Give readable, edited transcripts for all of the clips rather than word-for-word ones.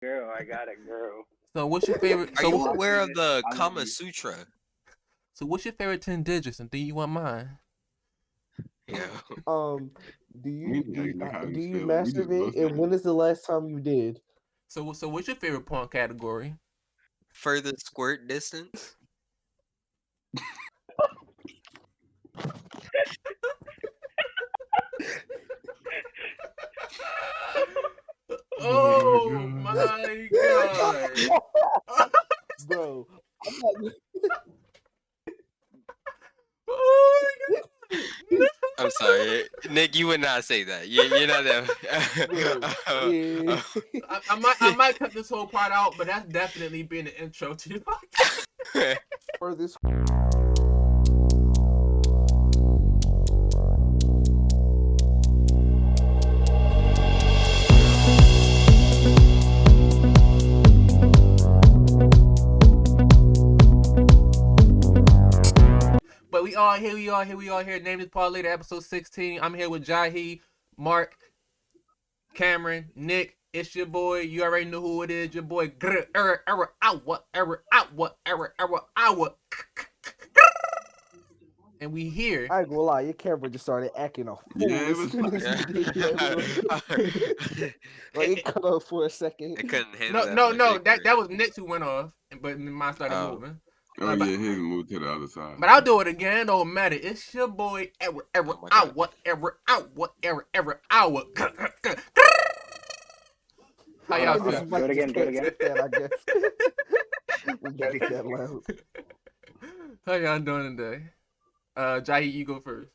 Girl, I got it, girl. So what's your favorite? Are you So aware of the I love Kama you. Sutra? so what's your favorite 10 digits, and do you want mine? Yeah. Do you We just masturbate? And when is the last time you did? So what's your favorite porn category? Further squirt distance. Oh my god. Bro, I'm not... Oh my god. I'm sorry, Nick. You would not say that. You're not Yeah. I might cut this whole part out, but that's definitely been the intro to the podcast. For this. But we all here. NameThisPodL8R episode 16. I'm here with Jahi, Marc, Cameron, Nick. It's your boy. You already know who it is. Your boy. And we here. I ain't gonna lie, your camera just started acting a fool. Yeah, it was like it cut off for a second. It couldn't handle No. That was Nick's who went off, but mine started moving. Oh yeah, his moved to the other side. But I'll do it again. It don't matter. It's your boy. How y'all feel? Do it again. I guess. We got it that loud. How y'all doing today? Jahi, you go first.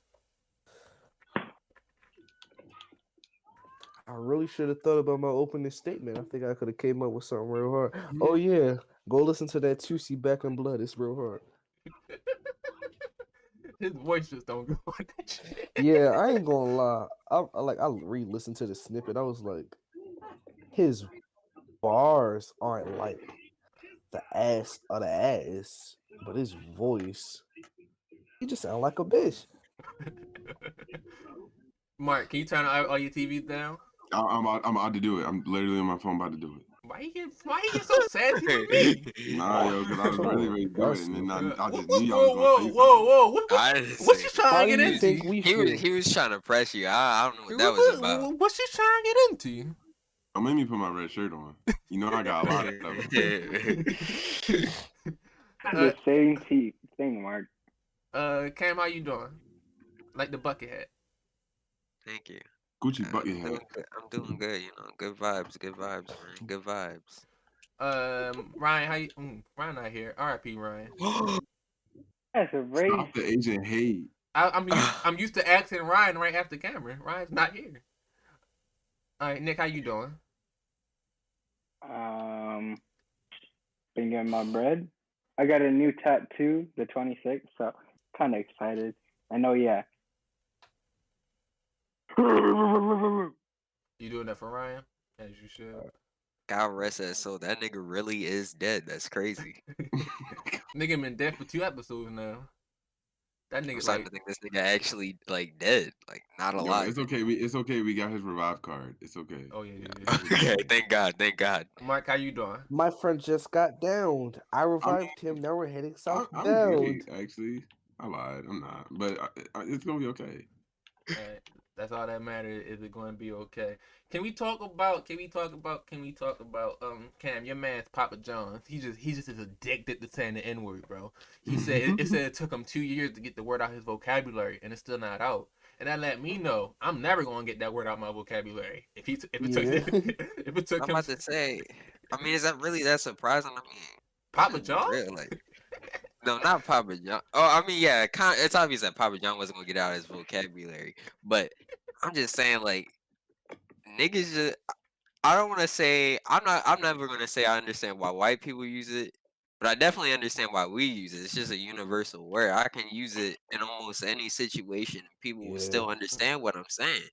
I really should have thought about my opening statement. I think I could have came up with something real hard. Oh yeah, go listen to that 2C Back in Blood. It's real hard. His voice just don't go with that shit. Yeah, I ain't gonna lie. I re-listened to the snippet. I was like, his bars aren't like the ass of the ass, but his voice, he just sound like a bitch. Marc, can you turn all your TVs down? I'm about to do it. I'm literally on my phone about to do it. Why you get so sassy with me? Nah, yo, because I was really ready to do it, and then I just knew y'all was gonna say Whoa! What you trying to get into? He was trying to press you. I don't know what that was about. What you trying to get into? Oh, made me put my red shirt on. You know I got a lot of stuff. The same thing, Marc. Cam, how you doing? Like the bucket hat. Thank you. Gucci bucket hat. I'm doing good, you know. Good vibes, man. Good vibes. Ryan, how you? Ryan not here. R.I.P. Ryan. That's a race. Stop the Asian hate. I'm used to asking Ryan right after Cameron. Ryan's not here. All right, Nick, how you doing? Been getting my bread. I got a new tattoo, the 26th, so kind of excited. I know, yeah. You doing that for Ryan? As you should. God rest that soul. That nigga really is dead. That's crazy. Nigga been dead for 2 episodes now. That I'm nigga starting to think this nigga actually like dead, like not alive. It's okay. It's okay. We got his revive card. It's okay. Oh yeah. Okay, thank God. Marc, how you doing? My friend just got downed. I revived him. Now we're heading southbound. I'm great, actually. I lied. I'm not, but it's gonna be okay. That's all that matters. Is it going to be okay? Can we talk about Cam? Your man's Papa John's. He just is addicted to saying the N-word, bro. He said it took him 2 years to get the word out his vocabulary, and it's still not out. And that let me know I'm never gonna get that word out my vocabulary. If it took I'm him. about to say, I mean, is that really that surprising? I mean, Papa John? Real, like, no, not Papa John. Oh, I mean, yeah, it's obvious that Papa John wasn't gonna get out his vocabulary, but I'm just saying, like, niggas just. I don't want to say I'm never gonna say I understand why white people use it, but I definitely understand why we use it. It's just a universal word. I can use it in almost any situation. People will still understand what I'm saying.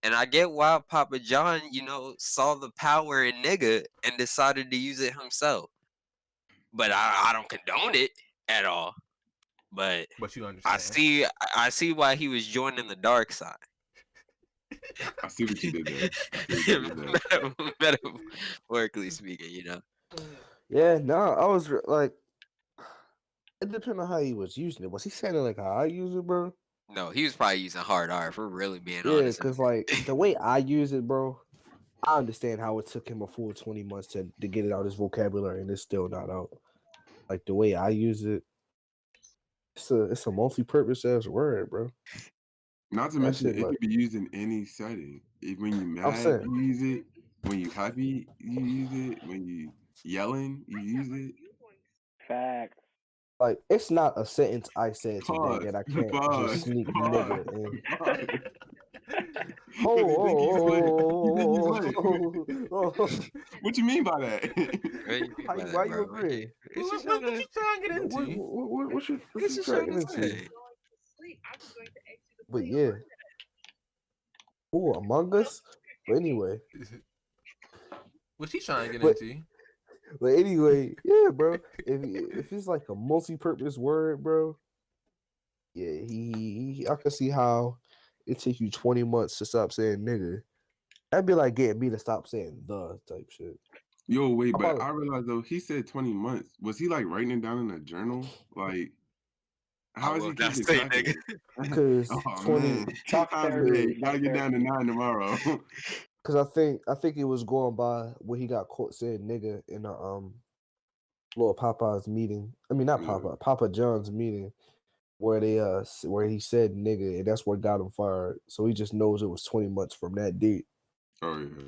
And I get why Papa John, you know, saw the power in nigga and decided to use it himself. But I don't condone it at all. But you understand. I see why he was joining the dark side. I see what you did there. I see what you did there. Metaphorically speaking, you know. Yeah, no, I was like, it depends on how he was using it. Was he saying it like how I use it, bro? No, he was probably using hard R. If we're really being Yeah, honest. because like the way I use it, bro, I understand how it took him a full 20 months to get it out of his vocabulary, and it's still not out. Like the way I use it, it's a multi-purpose ass word, bro. Not to That mention, shit, it like can be used in any setting. When you I'm mad, saying, you use it. When you happy, you use it. When you yelling, you use it. Facts. like it's not a sentence I said today Pause. that I can't just Pause. sneak Pause. nigga in. Pause. Oh, Because you think he's lit. You think he's lit. oh. What you mean by that? What do you mean by Why that, you bro? agree? What you trying to get into? What you What you trying trying to to get into? say? But yeah. Oh, Among Us? But anyway. What she trying to get But- into? But anyway, yeah, bro. If it's like a multi-purpose word, bro, yeah, I can see how it take you 20 months to stop saying nigga. That'd be like getting me to stop saying the type shit. Yo, wait, How but about- I realized though he said 20 months. Was he like writing it down in a journal? Like, how I is will he not keeping say track of nigga. it? Because Oh 20 man, Talk time therapy, today. Gotta get down to 9 tomorrow. because I think it was going by where he got caught saying nigga in a Lord Popeye's meeting. I mean not Yeah. Popeye, Papa John's meeting where where he said nigga and that's what got him fired. So he just knows it was 20 months from that date. Oh yeah.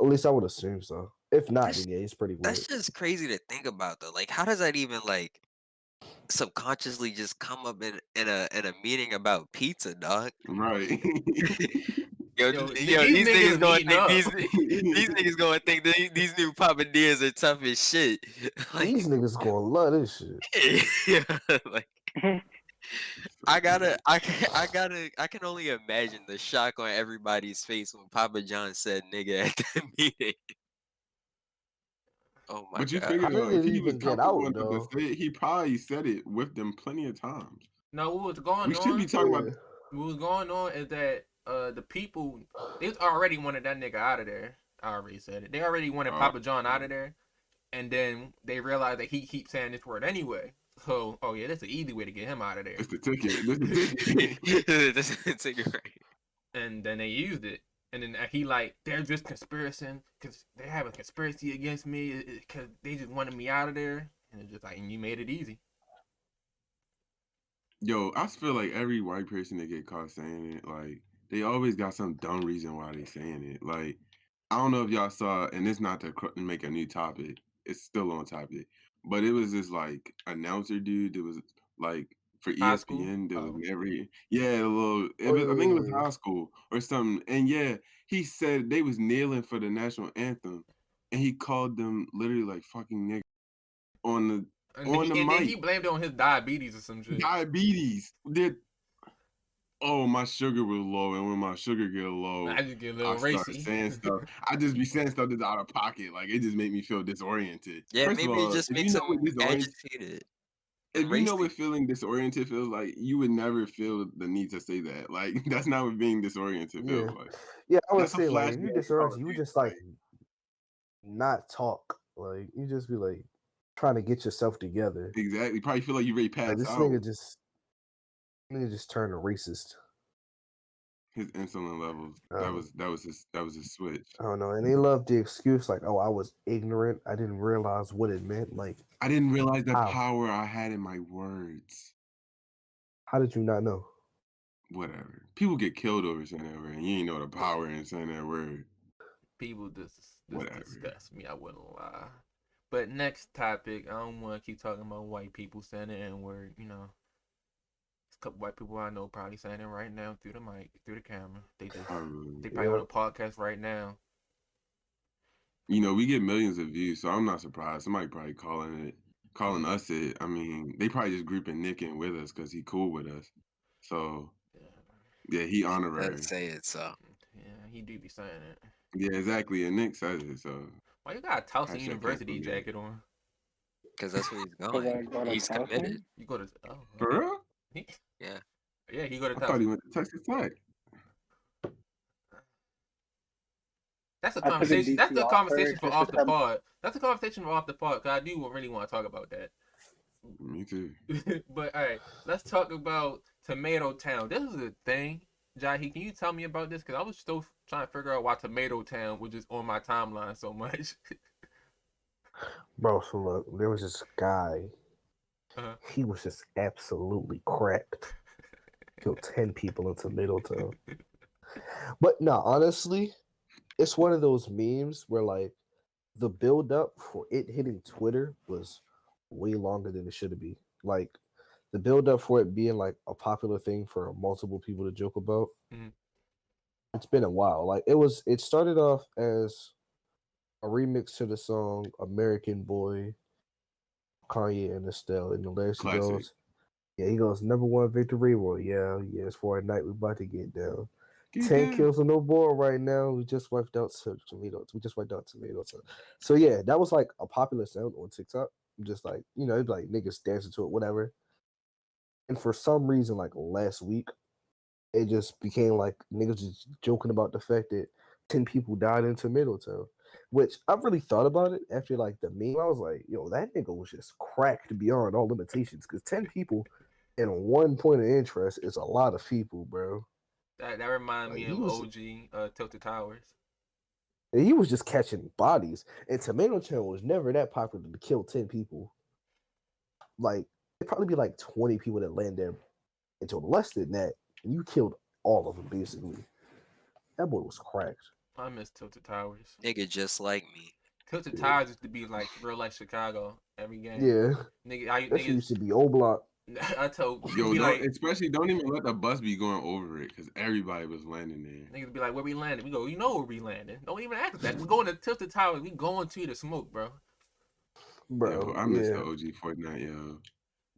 At least I would assume so. If not, That's- then yeah, it's pretty weird. That's just crazy to think about though. Like, how does that even like subconsciously just come up in a meeting about pizza, dog? Yo, Right. these niggas gonna meeting think up. these niggas gonna think these new papadillas are tough as shit. Like, These niggas gonna love this shit. yeah, like I can only imagine the shock on everybody's face when Papa John said nigga at the meeting. Oh my But you god. figure How did though, it if he was even get comfortable out, enough to though? say it, he probably said it with them plenty of times. No, what was going We should be on? talking about. What was going on is that the people they already wanted that nigga out of there. I already said it. They already wanted Papa John out of there, and then they realized that he keeps saying this word anyway. So, oh yeah, that's an easy way to get him out of there. It's the ticket. This the ticket. That's a ticket, right? And then they used it, and then he like they're just conspiracing because they have a conspiracy against me because they just wanted me out of there, and it's just like and you made it easy. Yo, I feel like every white person that get caught saying it, like they always got some dumb reason why they saying it. Like I don't know if y'all saw, and it's not to make a new topic. It's still on topic, but it was this like announcer dude that was like for High school? ESPN. That was Oh. every a little. Oh, I think it was yeah. high school or something. And yeah, he said they was kneeling for the national anthem, and he called them literally like fucking nigga on the And, on he, the and mic. then he blamed it on his diabetes or some shit. Diabetes. Oh, my sugar was low, and when my sugar get low, I just get a little I start racy. saying stuff. I just be saying stuff that's out of pocket. Like it just make me feel disoriented. Yeah, First of maybe it all, just if you makes know them what disoriented, agitated. if you know racy. what feeling disoriented feels like, you would never feel the need to say that. Like that's not what being disoriented Yeah. feels like. Yeah, I would That's a say like if you flashback. disoriented, you would just like not talk. Like you just be like trying to get yourself together. Exactly. Probably feel like you ready Like, passed this out. nigga just turned a racist. His insulin levels. That was his switch. I don't know. And they love the excuse like, oh, I was ignorant. I didn't realize what it meant. Like, I didn't realize the How? power I had in my words. how did you not know? Whatever. People get killed over saying that word, and you ain't know the power in saying that word. People Whatever. disgust me. I wouldn't lie. But next topic, I don't want to keep talking about white people saying the N-word. You know, a couple white people I know probably saying it right now through the mic, through the camera. They probably on a podcast right now. You know, we get millions of views, so I'm not surprised. Somebody probably calling us it. I mean, they probably just grouping Nick in with us because he cool with us. So yeah, he honorary. Let's say it so. Yeah, he do be saying it. Yeah, exactly. And Nick says it. So Why you got a Towson Hashtag University cancel me. jacket on? Because that's where he's I going. go to He's Towson? committed. You go to for real, Yeah. yeah, he go to I thought he Towson. went to Texas Tech. That's a I took a conversation. That's the DP conversation for offer off just the to pod. That's a conversation for off the pod. Cause I do really want to talk about that. Me too. But all right, let's talk about Tomato Town. This is a thing. Jahi, can you tell me about this? Cause I was still trying to figure out why Tomato Town was just on my timeline so much. Bro, so look, there was this guy. Uh-huh. He was just absolutely cracked. Killed 10 people in Middletown. But no, honestly, it's one of those memes where like the build up for it hitting Twitter was way longer than it should be. Like the build up for it being like a popular thing for multiple people to joke about. Mhm. It's been a while. Like it started off as a remix to the song American Boy, Kanye and Estelle. And the lyrics he Classic. goes, yeah, he goes, #1 victory. Well, yeah, it's for a night we about to get down. Get 10 down. kills on no board right now. We just wiped out tomatoes. We just wiped out tomatoes. So yeah, that was like a popular sound on TikTok. Just like, it'd be like niggas dancing to it, whatever. And for some reason, like last week, it just became like niggas just joking about the fact that 10 people died in Middletown. Which I really thought about it after like the meme. I was like, yo, that nigga was just cracked beyond all limitations. Because 10 people in one point of interest is a lot of people, bro. That reminded Like, me of OG Tilted Towers. And he was just catching bodies. And Tomato Town was never that popular to kill 10 people. Like, it'd probably be like 20 people that land there until less than that. And you killed all of them, basically. That boy was cracked. I miss Tilted Towers. Nigga just like me. Tilted Towers used to be like real life Chicago every game. Yeah. Nigga, That shit used to be old block. I told Yo, be like, especially don't even let the bus be going over it because everybody was landing there. niggas be like, where we landed? We go, you know where we landed. Don't even ask that. We going to Tilted Towers. We going to the smoke, bro. Bro, Yo, I miss the OG Fortnite, yo.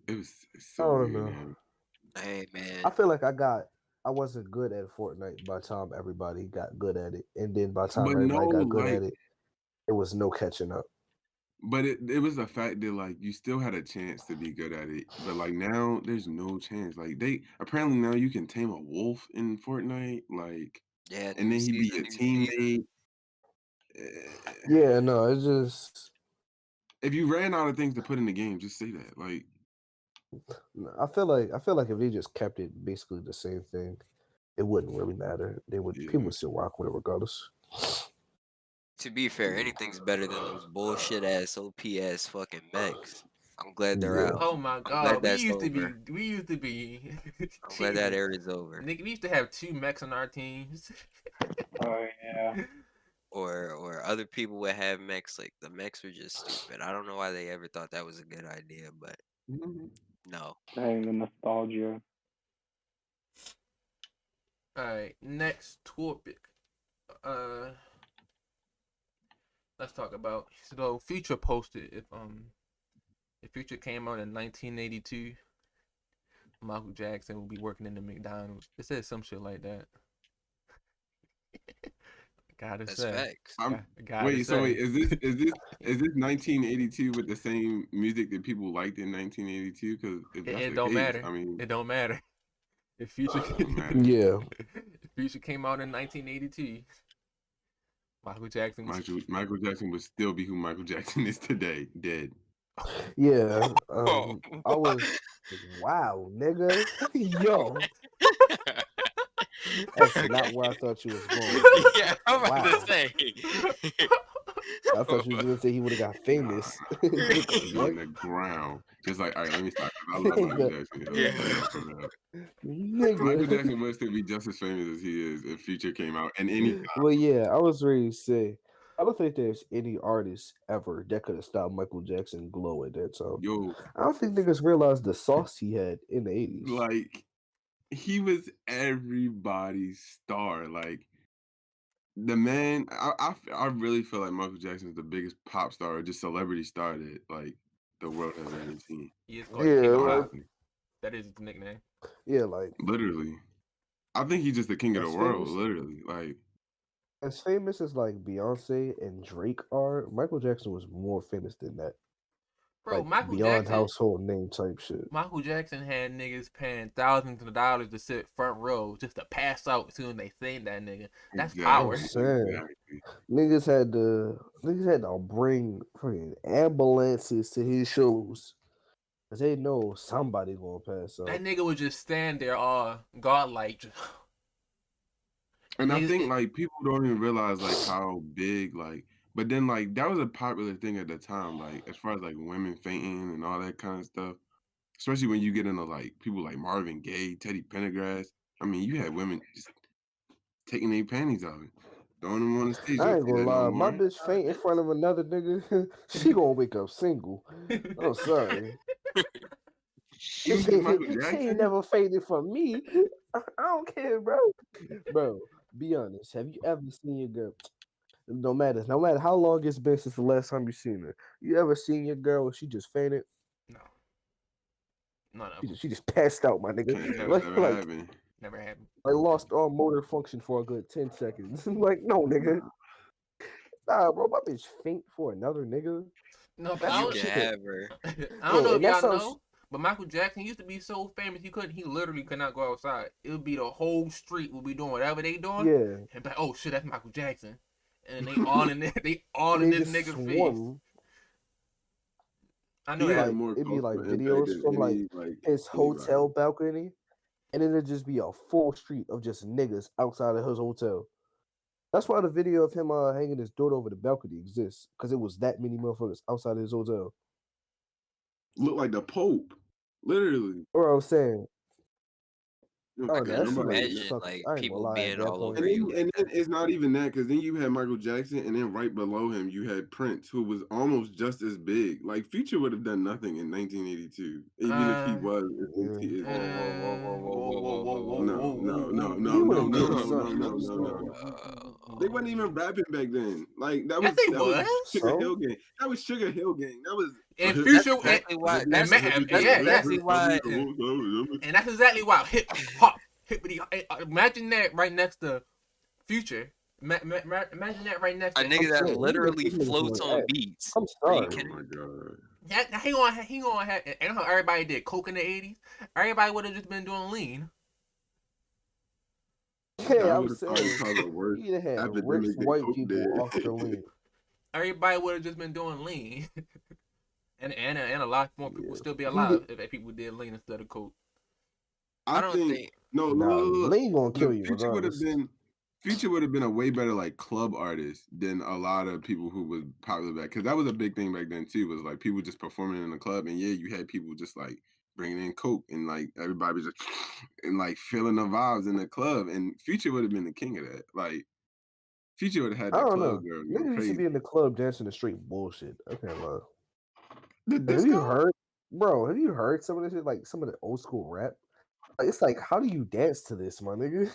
It's I so don't weird know. now. Hey man. I feel like I wasn't good at Fortnite by the time everybody got good at it. And then by the time But everybody no, got good like, at it, there was no catching up. but it was the fact that like you still had a chance to be good at it, but like now there's no chance. Like they apparently now you can tame a wolf in Fortnite, like, Yeah, and new then he be season, a new season. teammate. Yeah, no, it's just If you ran out of things to put in the game, just say that. Like, I feel like if they just kept it basically the same thing, it wouldn't really matter. People would still rock with it regardless. To be fair, anything's better than those bullshit ass OP ass fucking mechs. I'm glad they're Yeah. out. Oh my I'm god, glad we that's used to over. be. I'm glad that era is over. Nigga, we used to have 2 mechs on our teams. Oh yeah. Or other people would have mechs. Like the mechs were just stupid. I don't know why they ever thought that was a good idea, but no. Dang, the nostalgia. Alright, next topic. Let's talk about, so Future posted if Future came out in 1982, Michael Jackson would be working in the McDonald's. It says some shit like that. Gotta That's say. facts. Wait, is this 1982 with the same music that people liked in 1982? Because if that's It the don't case, matter. I mean, It don't matter. If Future don't matter. Yeah. if Future came out in 1982, Michael Jackson was Michael Jackson would still be who Michael Jackson is today, dead. Yeah. I was wow, nigga. Yo. That's not where I thought you was going. Yeah, I'm about Wow. to say. I thought you was gonna say he would have got famous. On What? the ground. Just like, all right, let me stop. 'Cause I love Michael Jackson. Yo. Yeah. Michael Nigga. Jackson would still be just as famous as he is if Future came out. And any Well, yeah, I was ready to say, I don't think there's any artist ever that could have stopped Michael Jackson glow at that time. yo, I don't think niggas realized the sauce he had in the 80s. like he was everybody's star. Like the man, I really feel like Michael Jackson is the biggest pop star or just celebrity star that like the world has ever seen. he is called Yeah, King of like- Pop. Honestly. That is his nickname. Yeah, like Literally. I think he's just the king of the That's world, famous. literally. Like as famous as like Beyonce and Drake are, Michael Jackson was more famous than that. Bro, like beyond household name type shit. Michael Jackson had niggas paying thousands of dollars to sit front row just to pass out as soon as they seen that nigga. That's power. I'm saying. Niggas had to bring fucking ambulances to his shows. Cause they know somebody gonna pass out. That nigga would just stand there all godlike. And I think like people don't even realize like how big like, but then like that was a popular thing at the time, like as far as like women fainting and all that kind of stuff. Especially when you get into like people like Marvin Gaye, Teddy Pendergrass. I mean, you had women just taking their panties off and throwing them on the stage. I ain't gonna lie, my bitch faint in front of another nigga, she gonna wake up single. I'm sorry. She ain't never fainted for me. I don't care, bro. Bro, be honest. Have you ever seen your girl? No matter how long it's been since the last time you seen her. You ever seen your girl when she just fainted? No. No. She just passed out, my nigga. Never happened. Like lost all motor function for a good 10 seconds. Like, no, nigga. Nah, bro, my bitch faint for another nigga. No, but I don't know if y'all know, but Michael Jackson used to be so famous he literally could not go outside. It would be the whole street would be doing whatever they doing. Yeah. And be like, oh shit, that's Michael Jackson. And they all in this nigga's face. I know that. It'd be like videos from like his hotel balcony. And then it'd just be a full street of just niggas outside of his hotel. That's why the video of him hanging his daughter over the balcony exists. Because it was that many motherfuckers outside of his hotel. Look like the Pope. Literally. Or I was saying. I can imagine like people being all over you. And then it's not even that, because then you had Michael Jackson, and then right below him you had Prince, who was almost just as big. Like Future would have done nothing in 1982, even if he was. No. They wasn't even rapping back then. Like that was Sugar Hill Gang. That was Sugar Hill Gang. That was. And Future, that's exactly why. And that's exactly why hip hop, hippity. Imagine that right next to Future. Imagine that right next to a nigga that literally floats on beats. I'm sorry. Oh my god. Yeah, he gonna have. I know how everybody did coke in the '80s. Everybody would have just been doing lean. Yeah, I'm saying he had rich white people off the lean. Everybody would have just been doing lean. And a lot more people would still be alive if people did lean instead of coke. I don't think lean gonna kill you. Future would have been a way better like club artist than a lot of people who was popular back, because that was a big thing back then too. Was like people just performing in the club, and yeah, you had people just like bringing in coke and like everybody was just and like feeling the vibes in the club. And Future would have been the king of that. Like Future would have had that club girl. Niggas used to be in the club dancing the straight bullshit. I can't lie. Have you heard some of this shit? Like some of the old school rap? Like, it's like, how do you dance to this, my nigga?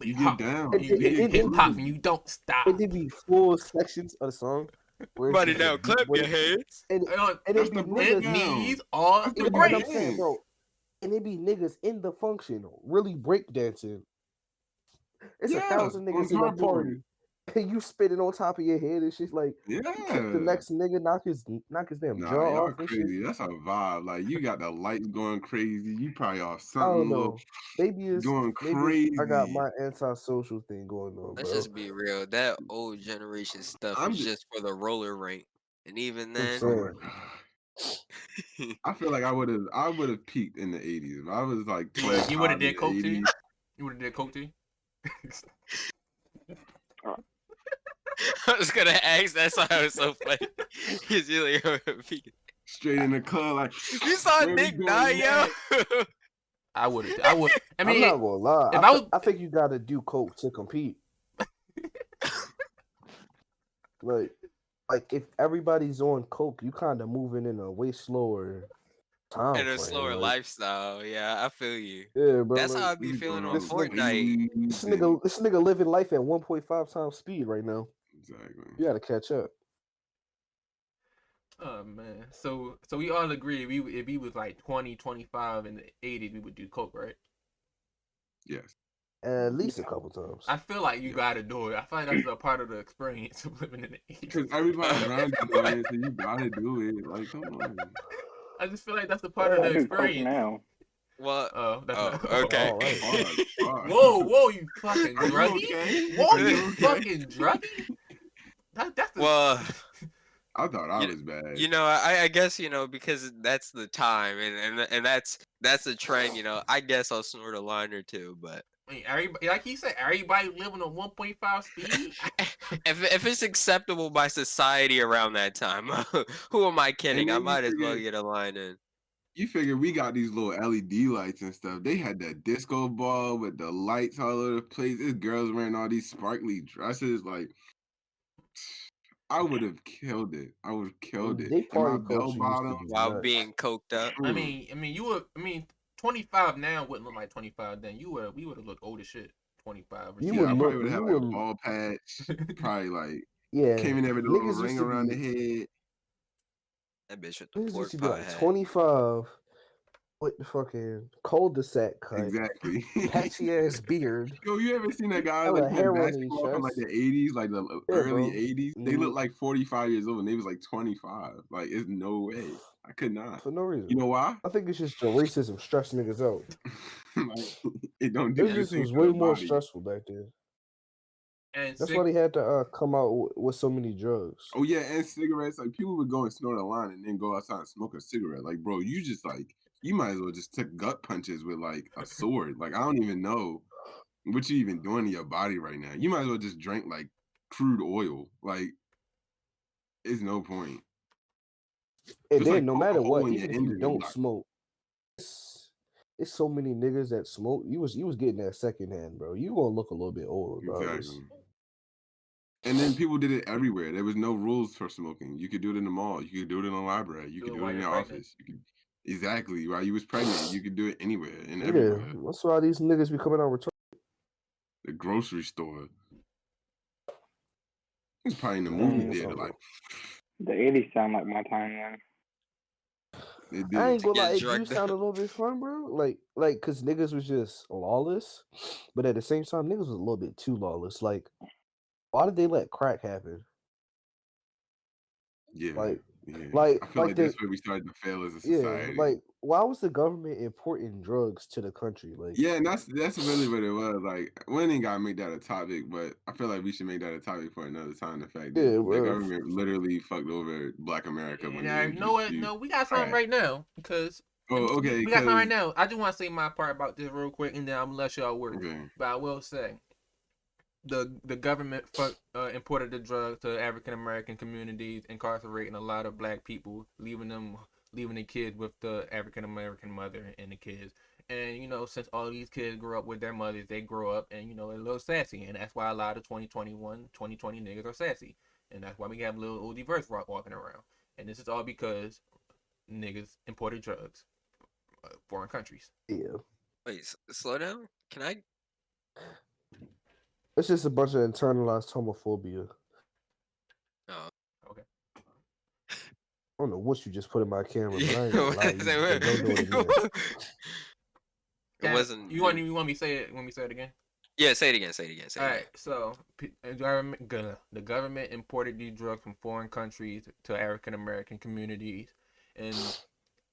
You get down. You get hip hop and you don't stop. It did be full sections of the song. Buddy, now clap your hands. And it be niggas knees on the break. I'm saying, bro. And it be niggas in the function really break dancing. It's 1,000 niggas in the party. And you spitting on top of your head and shit, like the next nigga knock his damn jaw off. Crazy. That's a vibe. Like you got the lights going crazy. You probably off something. I don't know. Maybe it's going crazy. I got my antisocial thing going on. Let's just be real. That old generation stuff is just for the roller rink, and even then, I feel like I would have peaked in the 80s. If I was like 12. You would have did coke too. You would have did coke too. I was gonna ask. That's why it was so funny. He's really straight in the club, like you saw Nick die, yo. I would. I I'm mean, not gonna lie. I think you gotta do coke to compete. like if everybody's on coke, you kind of moving in a way slower time and a slower lifestyle. Yeah, I feel you. Yeah, bro. That's how I be feeling on Fortnite. This nigga living life at 1.5 times speed right now. Exactly. You gotta catch up. Oh man. So we all agree if we was like 20, 25 in the 80s, we would do coke, right? Yes. At least a couple times. I feel like you gotta do it. I feel like that's a part of the experience of living in the Because 80s. everybody around you doing it, so you gotta do it. Like, come on. I just feel like that's a part of I the do coke experience. now. What? Oh, that's Oh, not okay. All right. Pause. Whoa, you fucking Are you druggie? okay? Whoa, Are you you okay? fucking druggie? That's the Well, I thought I you, was bad. you know, I guess because that's the time, and that's the trend. I guess I'll snort a line or two, but I mean, everybody, like he said, everybody living on 1.5 speed. if it's acceptable by society around that time, who am I kidding? And I then might as well get a line in. you figure we got these little LED lights and stuff. They had that disco ball with the lights all over the place. This girls wearing all these sparkly dresses. Like, I would have killed it. I would have killed it. They And my party bell culture used to bottom. be While nuts. being coked up. I mean, you would. I mean, 25 now wouldn't look like 25 then. We would have looked old as shit. 25. Or You Yeah, would I look- probably would have you had like a would- ball patch. Probably like Yeah, came in there with a little niggas used ring to around be the head. That bitch with the niggas pork used to be pie like hat. 25 with the fucking cul-de-sac cut, Exactly. patchy ass beard, Yo, you ever seen that guy hella like hair playing on his basketball from like chest. the 80s, like the Yeah, early bro. 80s? They look Mhm. like 45 years old and they was like 25. Like, it's no way. I could not. For no reason. You know why? I think it's just the racism stress niggas out. Like, it don't do This just anything was for way the more body. stressful back then. And That's why they had to come out with so many drugs. Oh yeah, and cigarettes. Like people would go and snort a line and then go outside and smoke a cigarette. Like, bro, you just like you might as well just take gut punches with like a sword. Like, I don't even know what you even doing to your body right now. You might as well just drink like crude oil. Like, it's no point. And Just then like no poke a matter hole what, in your even if you engine, don't like, smoke, it's so many niggas that smoke. You was getting that secondhand, bro. You gonna look a little bit old, regardless. exactly. And then people did it everywhere. There was no rules for smoking. You could do it in the mall. You could do it in the library. You Do could it do while it in you're your pregnant. office. You could exactly while you was pregnant. You could do it anywhere and Yeah, everywhere. that's why these niggas be coming out retarded. The grocery store. It's probably in the movie Man, theater. fuck Like The 80s sound like my time, they I did. ain't gonna get lie, it do drugged sound a little bit fun, bro. Like, cause niggas was just lawless, but at the same time, niggas was a little bit too lawless. Like, why did they let crack happen? Yeah. Like, yeah. like- I feel like like the- that's where we started to fail as a yeah, society. like, why was the government importing drugs to the country? Like, Yeah, and that's really what it was. Like, we ain't gotta make that a topic, but I feel like we should make that a topic for another time. The fact that Yeah, the bro. government literally fucked over Black America when Yeah, they you know what? introduced No, we got something crack. right now because Oh, okay. we got something right 'cause- now. I just want to say my part about this real quick, and then I'm gonna let y'all work. Okay. But I will say, the government imported the drugs to African American communities, incarcerating a lot of Black people, leaving the kids with the African American mother and the kids. And since all these kids grow up with their mothers, they grow up and they're a little sassy, and that's why a lot of 2020 niggas are sassy, and that's why we have little old diverse walking around. And this is all because niggas imported drugs, foreign countries. yeah, Wait, slow down. Can I? it's just a bunch of internalized homophobia. Oh. Okay. I don't know what you just put in my camera, but I ain't Yeah, gonna lie to you. But don't do it again. It wasn't. You want me to say it? Want me to say it again? Yeah, say it again. Say it again. Say it All again. right. So the government imported these drugs from foreign countries to African American communities, and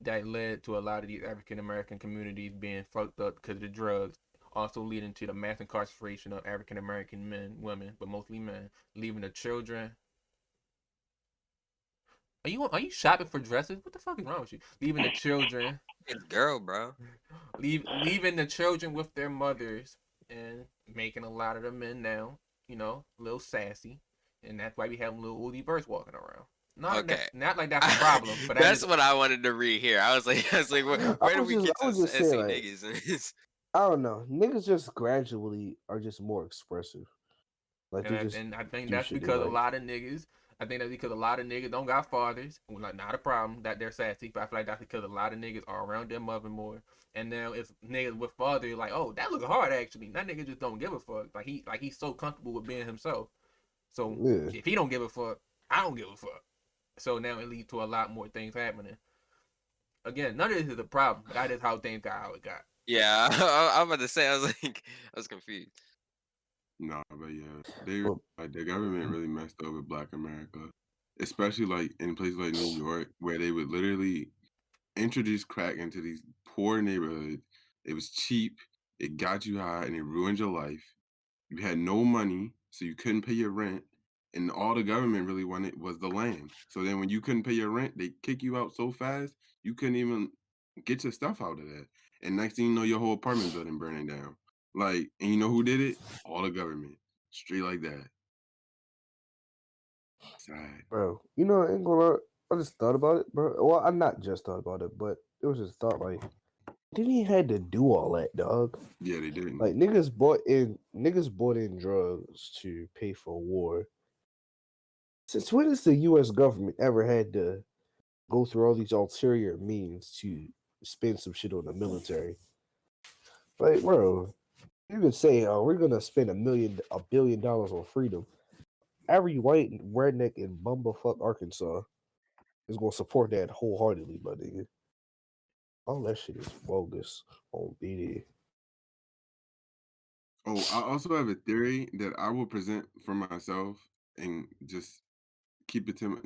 that led to a lot of these African American communities being fucked up because of the drugs. Also leading to the mass incarceration of African American men, women, but mostly men, leaving the children. Are you shopping for dresses? What the fuck is wrong with you? Leaving the children, It's girl, bro. leaving the children with their mothers, and making a lot of the men now, a little sassy, and that's why we have little Uzi verse walking around. Not like that's a problem, but That's what I wanted to read here. I was like, where do we get I to was just sassy saying, like, niggas? I don't know. Niggas just gradually are just more expressive. Like, they just and I think do that's shit they because a like. lot of niggas. I think that's because a lot of niggas don't got fathers. Well, like, not a problem that they're sassy, but I feel like that's because a lot of niggas are around their mother more. And now if niggas with father, like, oh, that look hard actually. That nigga just don't give a fuck. Like he's so comfortable with being himself. So Yeah. if he don't give a fuck, I don't give a fuck. So now it leads to a lot more things happening. Again, none of this is a problem. That is how things got how it got. Yeah, I'm about to say. I was like, I was confused. Nah, but yeah, they But like the government really messed over Black America, especially like in places like New York, where they would literally introduce crack into these poor neighborhoods. It was cheap, it got you high, and it ruined your life. You had no money, so you couldn't pay your rent, and all the government really wanted was the land. So then when you couldn't pay your rent, they kick you out so fast you couldn't even get your stuff out of there. And next thing you know, your whole apartment building burning down. Like, and you know who did it? All the government. Straight like that. Sad. bro, you know, I ain't gonna lie, I just thought about it, bro. Well, I not just thought about it, but it was just thought like, didn't he had to do all that, dog? Yeah, they didn't. Like niggas bought in drugs to pay for war. Since when has the U.S. government ever had to go through all these ulterior means to spend some shit on the military? Like, bro, you could say, "Oh, we're gonna spend $1 billion on freedom." Every white redneck in bumblefuck Arkansas is gonna support that wholeheartedly, my nigga. All that shit is bogus on BD. Oh, I also have a theory that I will present for myself and just keep it to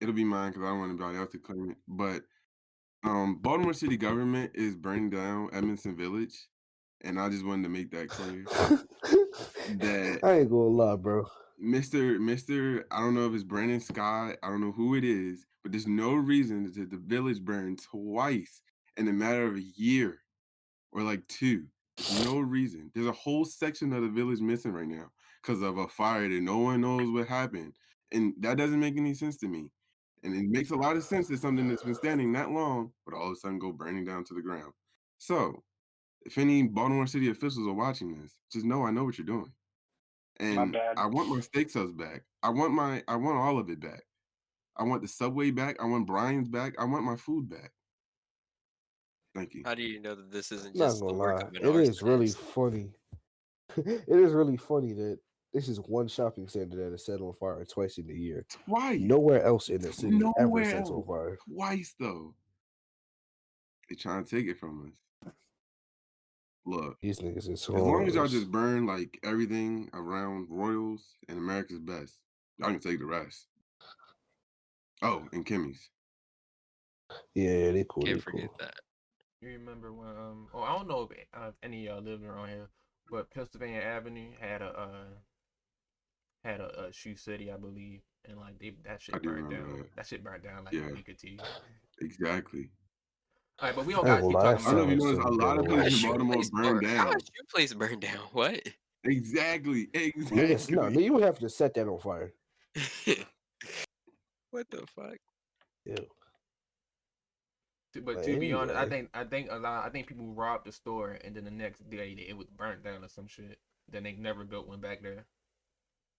it'll be mine because I don't want anybody else to claim it. But Baltimore City government is burning down Edmondson Village, and I just wanted to make that clear that I ain't gonna lie, bro. Mr. I don't know if it's Brandon Scott, I don't know who it is, but there's no reason that the village burned twice in a matter of a year or like two. There's no reason. There's a whole section of the village missing right now because of a fire that no one knows what happened. And that doesn't make any sense to me. And it makes a lot of sense that something that's been standing that long would all of a sudden go burning down to the ground. So, if any Baltimore City officials are watching this, just know I know what you're doing. My And bad. I want my steak subs back. I want all of it back. I want the Subway back. I want Brian's back. I want my food back. Thank you. How do you know that this isn't Not just the gonna work lie, of an it is really arsonist? funny. It is really funny that this is one shopping center that is set on fire twice in a year. Twice. Nowhere else in the city ever Nowhere sets on else. fire. Twice though. They trying to take it from us. Look, These niggas is as long as y'all whores. just burn like everything around Royals and America's Best, y'all can take the rest. Oh, and Kimmy's. Yeah, they cool. Can't They forget cool. that. You remember when I don't know if any of y'all lived around here, but Pennsylvania Avenue had a shoe city, I believe, and like that I shit do burned remember down. that. That shit burned down like Yeah. a week or two. Exactly. All right, but we don't I ain't gotta gonna keep lie, talking that I don't know about if you that. sounds noticed so a lot of ghetto. places in Baltimore burned How down. a shoe place burned down? What? Exactly. Niggas, no, Exactly. you would have to set that on fire. What the fuck? Ew. But But to be honest, I anyway, think people robbed the store and then the next day it was burnt down or some shit. Then they never built one back there.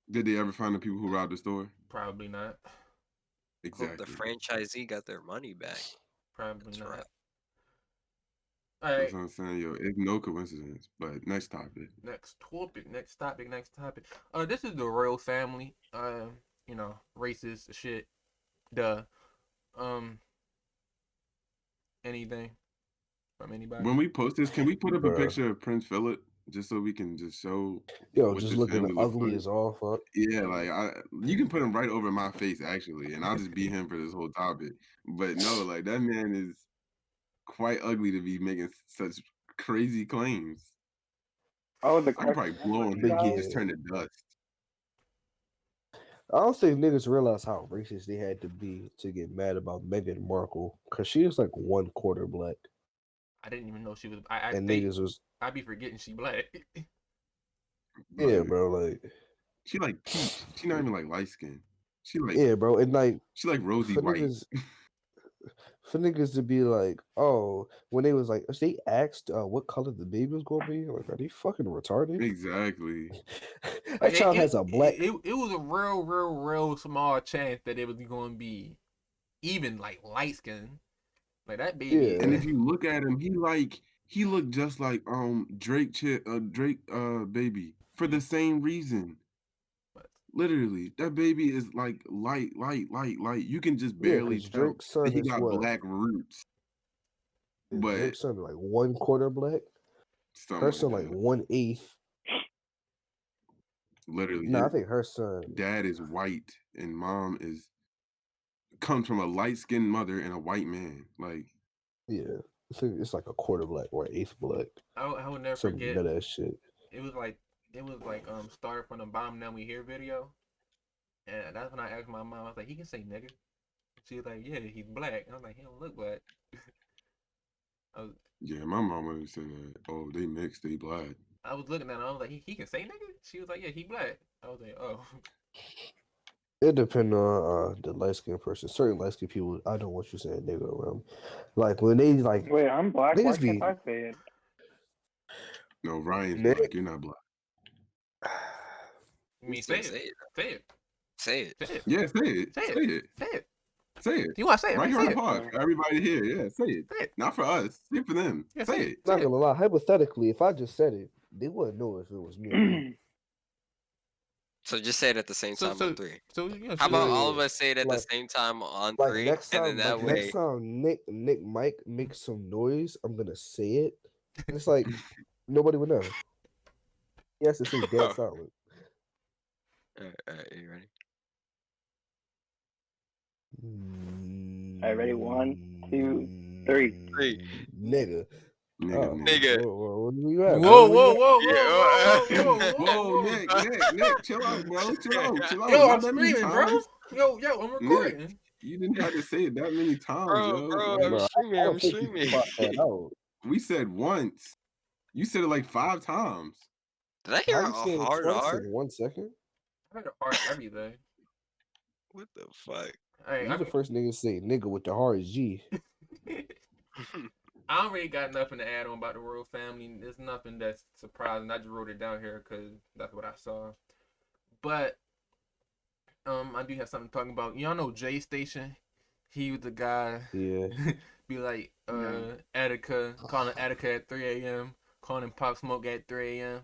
Did they ever find the people who robbed the store? Probably not. Hope the Exactly. franchisee got their money back. Probably That's not. right. All That's right. what I'm saying, yo. It's no coincidence. But next topic. Next topic. This is the royal family. Racist shit. Duh. Anything from anybody? When we post this, can we put up a bruh. picture of Prince Philip just so we can just show Yo, what just this looking family looks ugly like? as all fuck. Yeah, like you can put him right over my face actually, and I'll just be him for this whole topic. But no, like that man is quite ugly to be making such crazy claims. Oh, the I could probably blow on But him and guy. just yeah, turn to dust. I don't think niggas realize how racist they had to be to get mad about Meghan Markle, cause she is like 1/4 black, I didn't even know she was. I and think niggas was I be forgetting she black. yeah, Like, bro. Like she like peach. She not even like light skin. She like yeah, bro, and like rosy for white. niggas to be like, oh, when they was like, they asked what color the baby was gonna be. Like, are they fucking retarded? Exactly. That Like child has a black. it was a real small chance that it was going to be even like light skin. Like that baby. Yeah. And if you look at him, he looked just like Drake baby for the same reason. But Literally, that baby is like light. You can just Yeah, barely because tell Drake's that son he is got what? black roots. But Her son like 1/4 black. Her son like 1/8. Literally, No, I think her son. dad is white and mom comes from a light skinned mother and a white man. Like, Yeah, I think it's like 1/4 black or 1/8 black. I would never Some forget. nut ass shit. It was like started from the bottom now we hear video, and that's when I asked my mom. I was like, he can say nigga. She was like, yeah, he's black. And I was like, he don't look black. yeah, my mama would say that. Oh, they mixed, they black. I was looking at her. I was like, he can say nigga. She was like, yeah, he black. I was like, oh. It depends on the light skinned person. Certain light skinned people, I don't want you saying nigga around. Like when they like. Wait, I'm black. They Why just be. can't I say it? No, Ryan's Nick? black. You're not black. I mean, say it. Say it. Say it. Say it. Say it. Yeah, say it. Say it. Say it. Say it. Say it. You want to say it? Right here say on the it. pod for everybody here. Yeah, say it. Say it. Not for us. Say it for them. Yeah, say it. Not gonna lie. Hypothetically, if I just said it, they wouldn't know if it was me. Or me. So just say it at the same time on 3. So you know, How about all of yeah. us say it at Like- the same time on Like 3? next time, and then that like way. next time Nick Mike makes some noise, I'm gonna say it. It's like nobody would know. He has to say dead silent. Alright, you ready? Alright, ready? 1, 2, 3. 3. Nigga. Nigga. What do you have? Whoa, Nick, chill out, bro. Chill out. Yo, Not I'm that many screaming, bro. times. Yo, I'm recording. You didn't have to say it that many times, yo. Bro, Like, I'm I streaming. don't I'm think you can streaming. spot that out. we said once. You said it like 5 times. Did I hear How a you saying hard twice R? in 1 second? I heard a hard everything. What the fuck? Hey, You the first nigga to say nigga with the hard G. I don't really got nothing to add on about the royal family. There's nothing that's surprising. I just wrote it down here because that's what I saw. But I do have something to talk about. Y'all know Jaystation? He was the guy. Yeah. Be like Attica, calling Attica at 3 a.m., calling Pop Smoke at 3 a.m.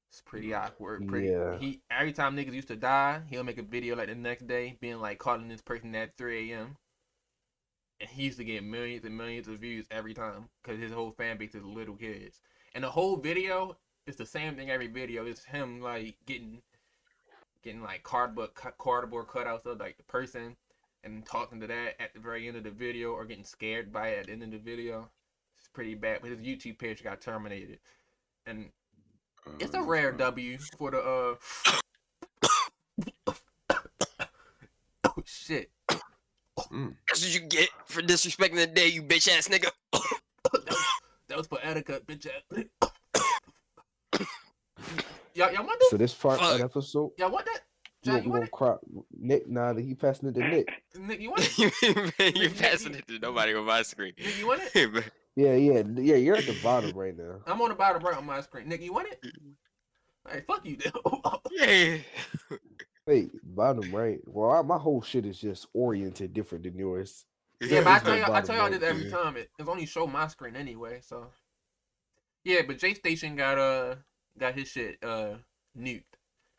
It's pretty awkward. Yeah. He every time niggas used to die, he'll make a video like the next day, being like calling this person at 3 a.m. And he used to get millions and millions of views every time because his whole fan base is little kids. And the whole video is the same thing every video. It's him like getting like cardboard cutouts of like the person and talking to that at the very end of the video or getting scared by it at the end of the video. It's pretty bad. But his YouTube page got terminated. And it's a rare W for the oh shit. That's what you get for disrespecting the day, you bitch ass nigga. that was for Attica, bitch ass. Y'all want So this part of the episode, Y'all want that? you You want gonna it? crop Nick? Nah, he passing it to Nick. Nick, you want it? You passing it to nobody on my screen. Nick, you want it? Yeah. You're at the bottom right now. I'm on the bottom right on my screen. Nick, you want it? Hey, fuck you, then. Yeah. Wait, bottom right. Well, my whole shit is just oriented different than yours. Yeah, but I It's tell the y'all bottom this right every here. time. It's only show my screen anyway, so. Yeah, but Jaystation got his shit nuked.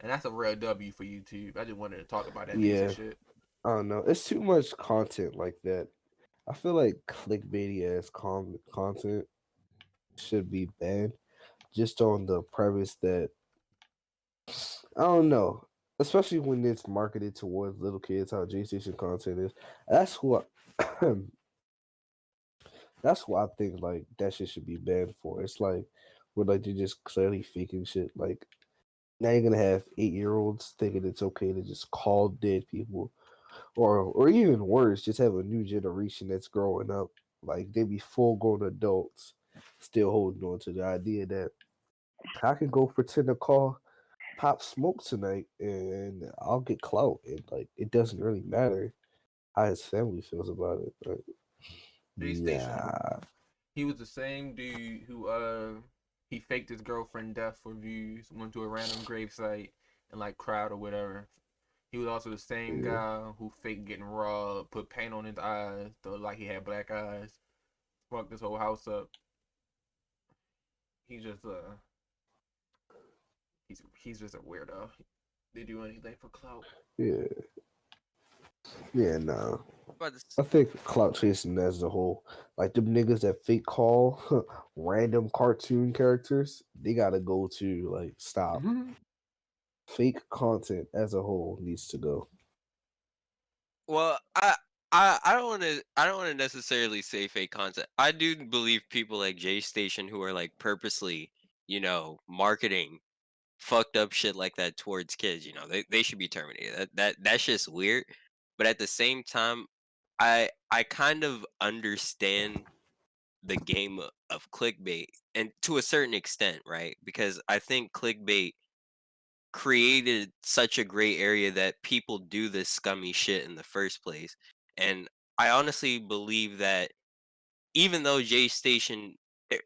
And that's a real W for YouTube. I just wanted to talk about that piece of shit. I don't know. It's too much content like that. I feel like clickbaity ass content should be banned just on the premise that I don't know. Especially when it's marketed towards little kids, how Jaystation content is. That's what that's what I think like that shit should be banned for. It's like we're like they're just clearly faking shit. Like now you're gonna have 8-year-olds thinking it's okay to just call dead people. Or even worse, just have a new generation that's growing up. Like they be full grown adults still holding on to the idea that I can go pretend to call Pop Smoke tonight and I'll get clout. And like it doesn't really matter how his family feels about it. But Jaystation. He was the same dude who he faked his girlfriend death for views, went to a random gravesite and like cried or whatever. He was also the same guy who faked getting robbed, put paint on his eyes, though like he had black eyes, fucked this whole house up. He's just he's just a weirdo. They do anything for clout. Yeah, no. about to I think clout chasing as a whole, like them niggas that fake call random cartoon characters, they gotta go to like stop. Fake content as a whole needs to go. Well, I don't want to necessarily say fake content. I do believe people like Jaystation who are like purposely, marketing fucked up shit like that towards kids. They should be terminated. That's just weird. But at the same time, I kind of understand the game of clickbait, and to a certain extent, right? Because I think clickbait created such a gray area that people do this scummy shit in the first place. And I honestly believe that even though Jaystation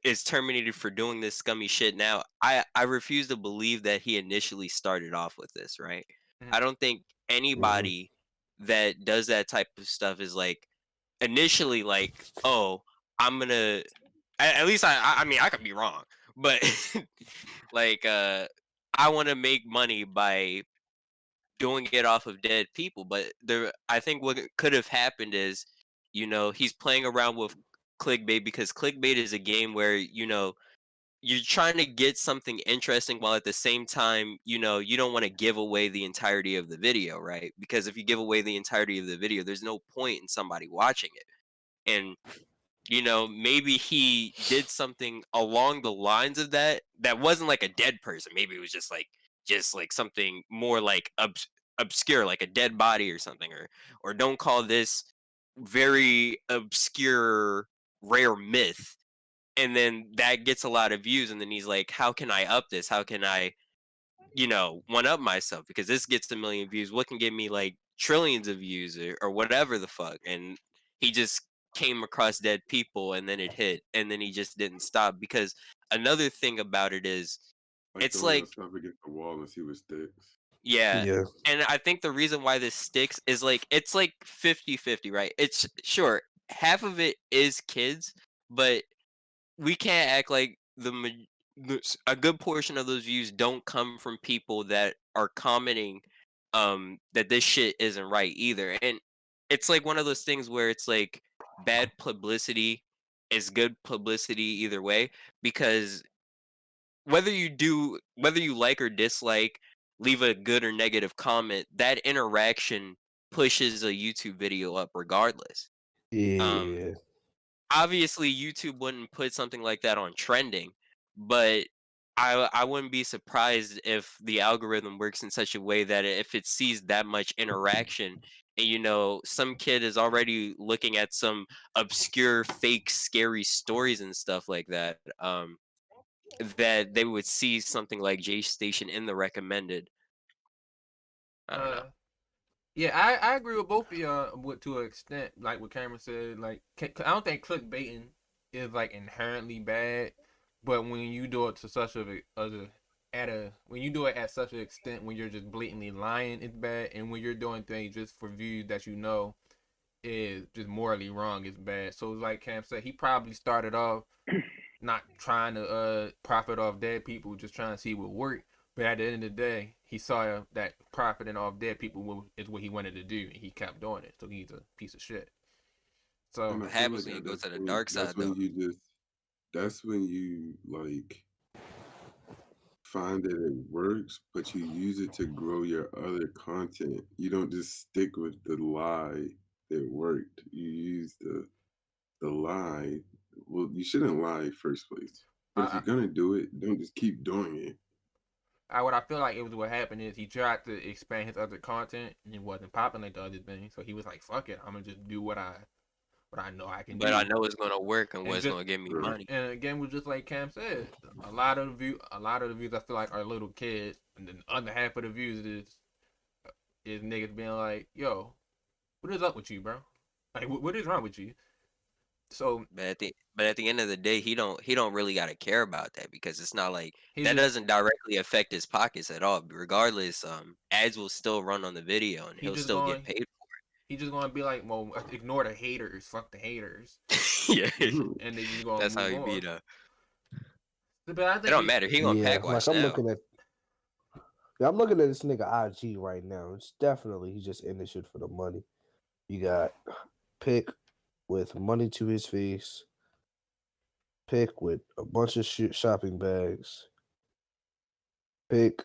is terminated for doing this scummy shit now, I refuse to believe that he initially started off with this, right? I don't think anybody that does that type of stuff is like initially like, oh, I'm gonna. At least I mean I could be wrong, but like I want to make money by doing it off of dead people. But I think what could have happened is, he's playing around with clickbait because clickbait is a game where you're trying to get something interesting while at the same time you don't want to give away the entirety of the video, right? Because if you give away the entirety of the video, there's no point in somebody watching it. And maybe he did something along the lines of that wasn't like a dead person. Maybe it was just like something more like obscure, like a dead body or something, or don't call this very obscure rare myth. And then that gets a lot of views, and then he's like, how can I up this? How can I one up myself, because this gets a million views. What can give me like trillions of views or whatever the fuck? And he just came across dead people, and then it hit, and then he just didn't stop. Because another thing about it is, it's throwing like, yourself against the wall and see what sticks. yeah. Yeah. And I think the reason why this sticks is like, it's like 50-50, right? It's sure half of it is kids, but we can't act like a good portion of those views don't come from people that are commenting that this shit isn't right either. And it's like one of those things where it's like bad publicity is good publicity either way, because whether you like or dislike, leave a good or negative comment, that interaction pushes a YouTube video up regardless. Yeah. Obviously YouTube wouldn't put something like that on trending, but I wouldn't be surprised if the algorithm works in such a way that if it sees that much interaction, and some kid is already looking at some obscure fake scary stories and stuff like that, that they would see something like Jaystation in the recommended. I don't know. Yeah, I agree with both of y'all to an extent. Like what Cameron said, like I don't think clickbaiting is like inherently bad, but when you do it to such when you do it at such an extent, when you're just blatantly lying, it's bad. And when you're doing things just for views that is just morally wrong, it's bad. So like Cam said, he probably started off not trying to profit off dead people, just trying to see what worked. But at the end of the day, he saw that profiting off dead people is what he wanted to do, and he kept doing it. So he's a piece of shit. So And I What feel happens like when you at go that to the point, dark side, though? that's when you like find that it works, but you use it to grow your other content. You don't just stick with the lie that worked. You use the lie. Well, you shouldn't lie in first place. But if I, you're gonna do it, don't just keep doing it. what I feel like it was what happened is he tried to expand his other content, and it wasn't popping like the other thing. So he was like, "Fuck it, I'm gonna just do what I know I can But do." I know it's gonna work and And what's just gonna give me money. and again, was just like Cam said, a lot of the views I feel like are little kids, and then the other half of the views is niggas being like, "Yo, what is up with you, bro? Like, what is wrong with you?" So But at the end of the day, he don't really gotta care about that, because it's not like he's that just doesn't directly affect his pockets at all. Regardless, ads will still run on the video and he he'll just still get going paid he just gonna be like, "Well, ignore the haters, fuck the haters," for it. Yeah, and then you gonna that's how move he be on. though. But I It think don't matter. He gonna Yeah. pack Like watch I'm now. looking at I'm looking at this nigga IG right now. It's definitely he's just in this shit for the money. You got pic with money to his face, pic with a bunch of shopping bags, pic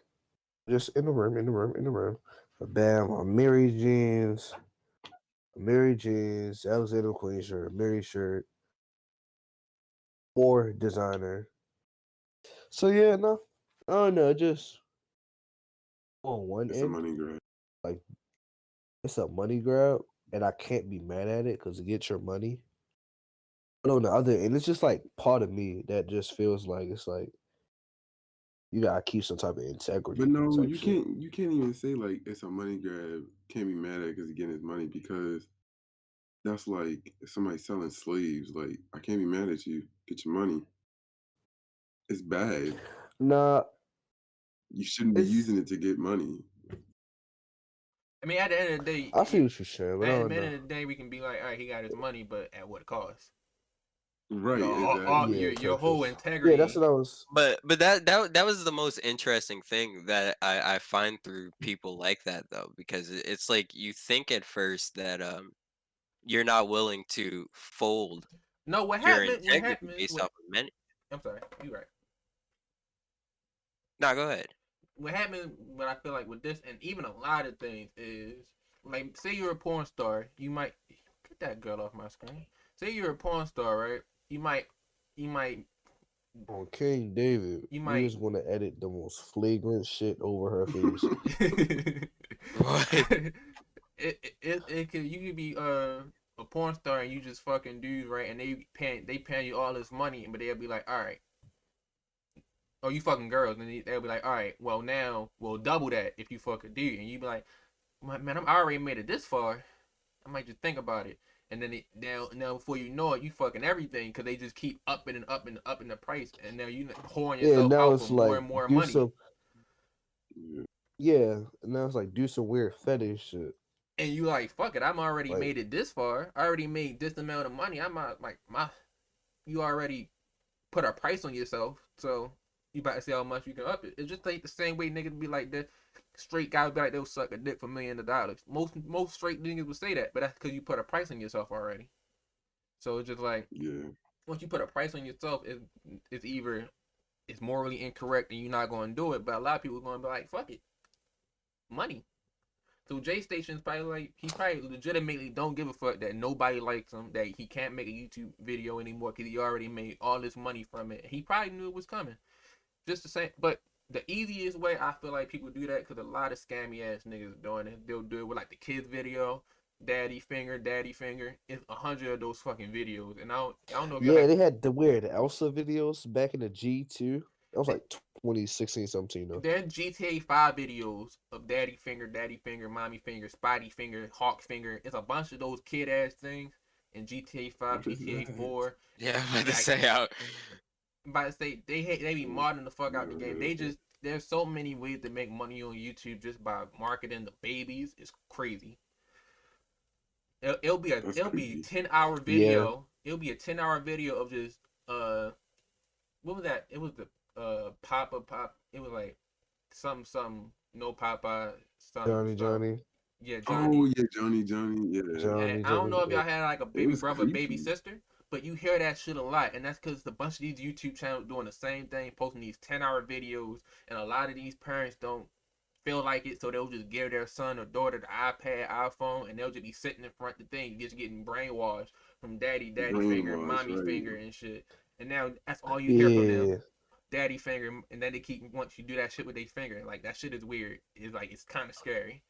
just in the room. Bam, a Mary jeans, Alexander McQueen shirt, Mary shirt, more designer. So yeah, no, oh no, just on one It's a end, money grab. like it's a money grab, and I can't be mad at it because it gets your money. But on the other end, it's just like part of me that just feels like it's like you gotta keep some type of integrity. But no, type you shit. can't even say like it's a money grab. Can't be mad at it because he getting his money because that's like somebody selling slaves. Like I can't be mad at you. Get your money. It's bad. Nah, You shouldn't be it's using it to get money. I mean, at the end of the day, I see what you're saying, but I at don't the end know. of the day, we can be like, all right, he got his money, but at what cost? Right, Your exactly. your whole Yeah, integrity. that's what I was. But that was the most interesting thing that I find through people like that though, because it's like you think at first that you're not willing to fold No, what your happened? What integrity happened? based off of many. I'm sorry, you right. No, go ahead. What happened? What I feel like with this, and even a lot of things, is like, say you're a porn star, you might get that girl off my screen. Say you're a porn star, right? You might On King David, you you might just want to edit the most flagrant shit over her face. What? it could, you could be a porn star and you just fucking dudes, right? And they paying you all this money, but they'll be like, all right, oh, you fucking girls, and they'll be like, all right, well now we'll double that if you fuck a dude, and you be like, man, I already made it this far, I might just think about it, and then now before you know it, you fucking everything because they just keep upping and upping and upping the price, and now you pouring Yeah, yourself now out it's for more like and more do money. some. Yeah. Yeah, now it's like do some weird fetish shit. And you like, fuck it, I'm already Like, made it this far. I already made this amount of money. I'm not like you already put a price on yourself, so you about to see how much you can up it. It just ain't the same way niggas be like that. Straight guys be like they'll suck a dick for millions of dollars. Most straight niggas would say that, but that's because you put a price on yourself already. So it's just like, Yeah. once you put a price on yourself, it's either it's morally incorrect and you're not going to do it. But a lot of people are going to be like, fuck it, money. So Jaystation's probably like, he probably legitimately don't give a fuck that nobody likes him, that he can't make a YouTube video anymore because he already made all this money from it. He probably knew it was coming. Just the same, but the easiest way I feel like people do that, because a lot of scammy ass niggas are doing it. They'll do it with like the kids video, daddy finger. It's 100 of those fucking videos, and I don't know if y'all yeah, have, they had the weird Elsa videos back in the G2. That was like 2016, 17 though. there are GTA 5 videos of daddy finger, mommy finger, spidey finger, hawk finger. It's a bunch of those kid ass things in GTA 5, What is GTA that? 4. Yeah, I'm about to Like, say how. I'm about to say they be modding the fuck out the game. Yeah. They just, there's so many ways to make money on YouTube just by marketing the babies. It's crazy. It'll be That's it'll be creepy. 10-hour Yeah. video. It'll be a 10-hour video of just what was that? It was the pop. It was like some no Popeye some. Johnny, Yeah, Oh Johnny. yeah, Johnny, yeah. And I don't know if y'all had like a It baby was brother, baby creepy. sister, but you hear that shit a lot, and that's because a bunch of these YouTube channels doing the same thing, posting these 10-hour videos, and a lot of these parents don't feel like it, so they'll just give their son or daughter the iPad, iPhone, and they'll just be sitting in front of the thing, just getting brainwashed from daddy finger, Brainwash, mommy right? finger, and shit. And now that's all you hear from them, yeah, daddy finger, and then they keep once you do that shit with their finger, like that shit is weird. It's like it's kind of scary.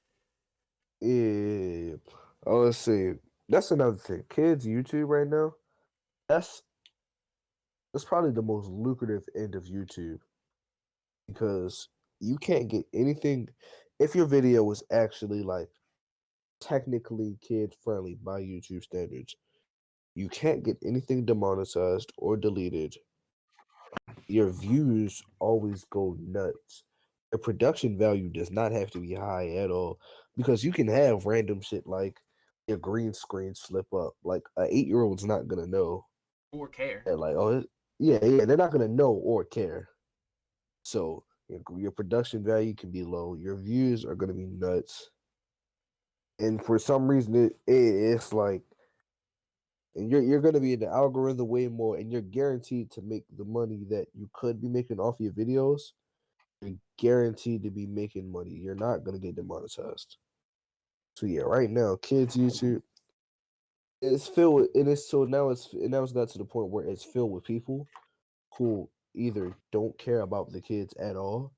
yeah. Oh, let's see. That's another thing. Kids YouTube right now. That's probably the most lucrative end of YouTube because you can't get anything if your video was actually like technically kid friendly by YouTube standards. You can't get anything demonetized or deleted. Your views always go nuts. The production value does not have to be high at all because you can have random shit like your green screen slip up. Like an 8-year-old's not gonna know. Or care. They're like, oh, yeah, they're not gonna know or care. So your production value can be low. Your views are gonna be nuts. And for some reason, it's like and you're gonna be in the algorithm way more, and you're guaranteed to make the money that you could be making off your videos. You're guaranteed to be making money. You're not gonna get demonetized. So yeah, right now, kids YouTube it's filled with, and it's so now it's got to the point where it's filled with people who either don't care about the kids at all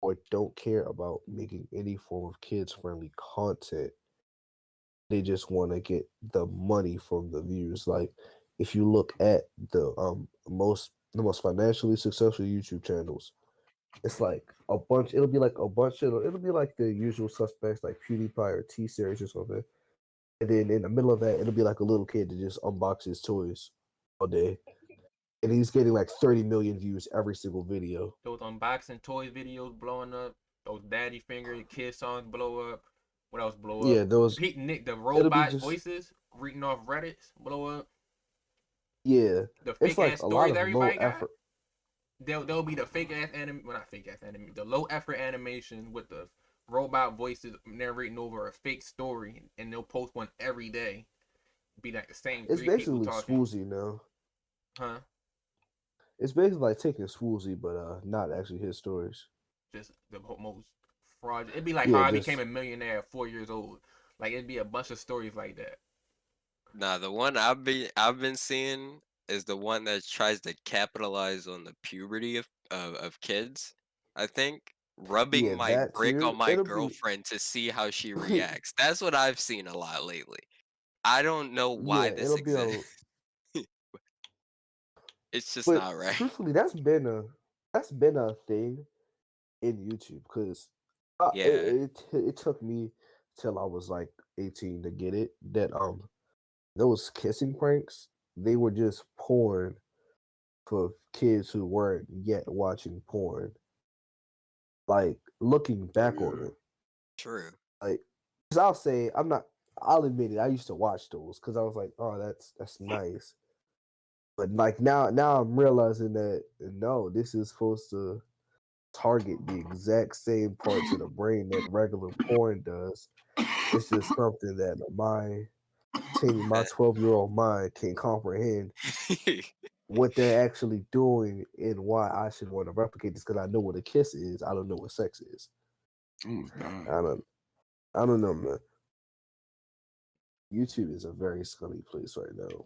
or don't care about making any form of kids friendly content. They just want to get the money from the views. Like if you look at the most financially successful YouTube channels, it's like a bunch. It'll be like a bunch of. It'll be like the usual suspects like PewDiePie or T Series or something. And then in the middle of that, it'll be like a little kid that just unboxes toys all day, and he's getting like 30 million views every single video. Those unboxing toys videos blowing up. Those daddy finger kids songs blow up. What else blow up? Yeah, those. The It'll be robot just voices reading off Reddits blow up. yeah. The It's fake like ass a lot stories of low everybody got. effort. They'll be the fake ass well, not fake ass anime, the low effort animation with the robot voices narrating over a fake story, and they'll post one every day. Be like the same It's three people basically talking. Swoozy now. Huh? It's basically like taking Swoozy, but not actually his stories. Just the most fraud. It'd be like Yeah, how I just became a millionaire at 4 years old. Like it'd be a bunch of stories like that. Nah, the one I've been seeing is the one that tries to capitalize on the puberty of kids. I think rubbing yeah, my that brick on too. my It'll be girlfriend to see how she reacts. That's what I've seen a lot lately. I don't know why yeah, this it'll be a. exists. It's just But not right. truthfully, that's been a thing in YouTube because Yeah, it took me till I was like 18 to get it that those kissing pranks they were just porn for kids who weren't yet watching porn. Like looking back on Yeah. it, true. like because I'll say I'm not. I'll admit it. I used to watch those because I was like, oh, that's nice. But like now I'm realizing that no, this is supposed to target the exact same parts of the brain that regular porn does. It's just something that my That 12-year-old mind can comprehend what they're actually doing and why I should want to replicate this because I know what a kiss is. I don't know what sex is. Almost died. I don't know, man. YouTube is a very scummy place right now.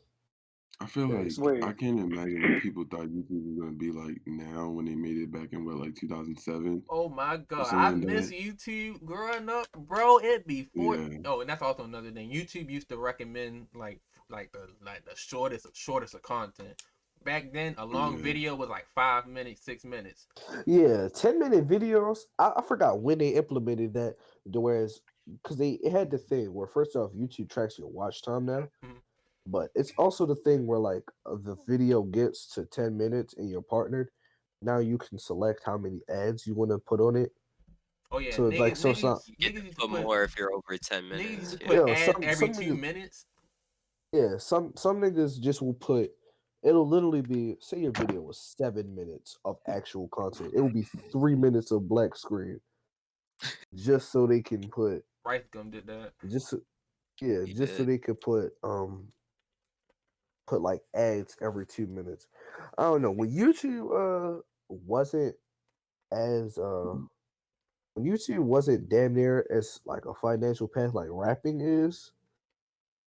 I feel Very like scummy. Wait, I can't imagine what people thought YouTube was gonna be like now when they made it back in what like 2007 Oh my or god, something I like miss that. YouTube growing up, bro. It'd be Yeah, Oh, and that's also another thing. YouTube used to recommend the shortest of content. Back then, a long yeah. video was like 5 minutes, 6 minutes. Yeah, 10-minute videos. I forgot when they implemented that. Whereas, because it had the thing where first off, YouTube tracks your watch time now, Mhm. but it's also the thing where like the video gets to 10 minutes and you're partnered. Now you can select how many ads you want to put on it. Oh yeah, So it's like so it's not you get to niggas used to put put more if you're over 10 niggas used minutes. to Yeah. put yo ads every some two niggas minutes. yeah some niggas just will put it'll literally be say your video was 7 minutes of actual content. It will be 3 minutes of black screen just so they can put Rice Gum did that. just so, yeah He just so did. they could put like ads every 2 minutes. I don't know when YouTube wasn't as when YouTube wasn't damn near as like a financial path like rapping is.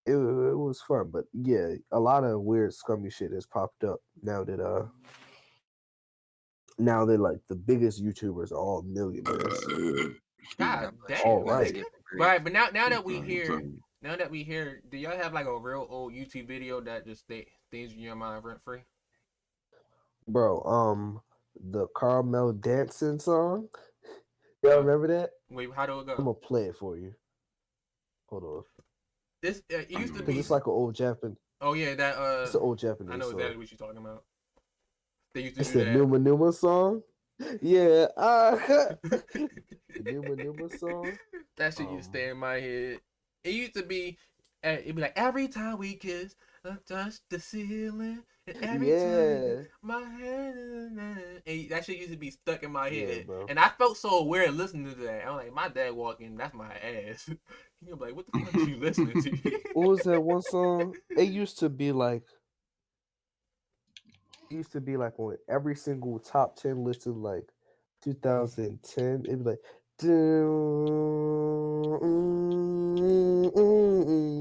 It was fun, but yeah, a lot of weird scummy shit has popped up now that like the biggest YouTubers are all millionaires. Excuse me. God God bless damn, you. All You gotta right. nigga. give him grief. Right, but now I'm that we sorry. I'm hear, sorry. do y'all have like a real old YouTube video that just stays in your mind rent free? Bro, the Caramel dancing song. Y'all No. remember that? Wait, how do it I'm go? gonna play it for you. Hold on. This it I used to know Because be. it's like an old Japan Oh yeah, it's an old I Japanese know song. exactly what you're talking about. They used to It's do the that. Numa Numa song. Yeah, the Numa Numa song. That shit used to stay in my head. It used to be, it'd be like every time we kiss, I touch the ceiling. And every Yeah. time my head, and that shit used to be stuck in my Yeah, head. bro. And I felt so weird listening to that. I'm like, my dad walking, that's my ass. He'll be like, what the fuck are you listening to? What was that one song? It used to be like on every single top 10 list of like 2010. It'd be like bro,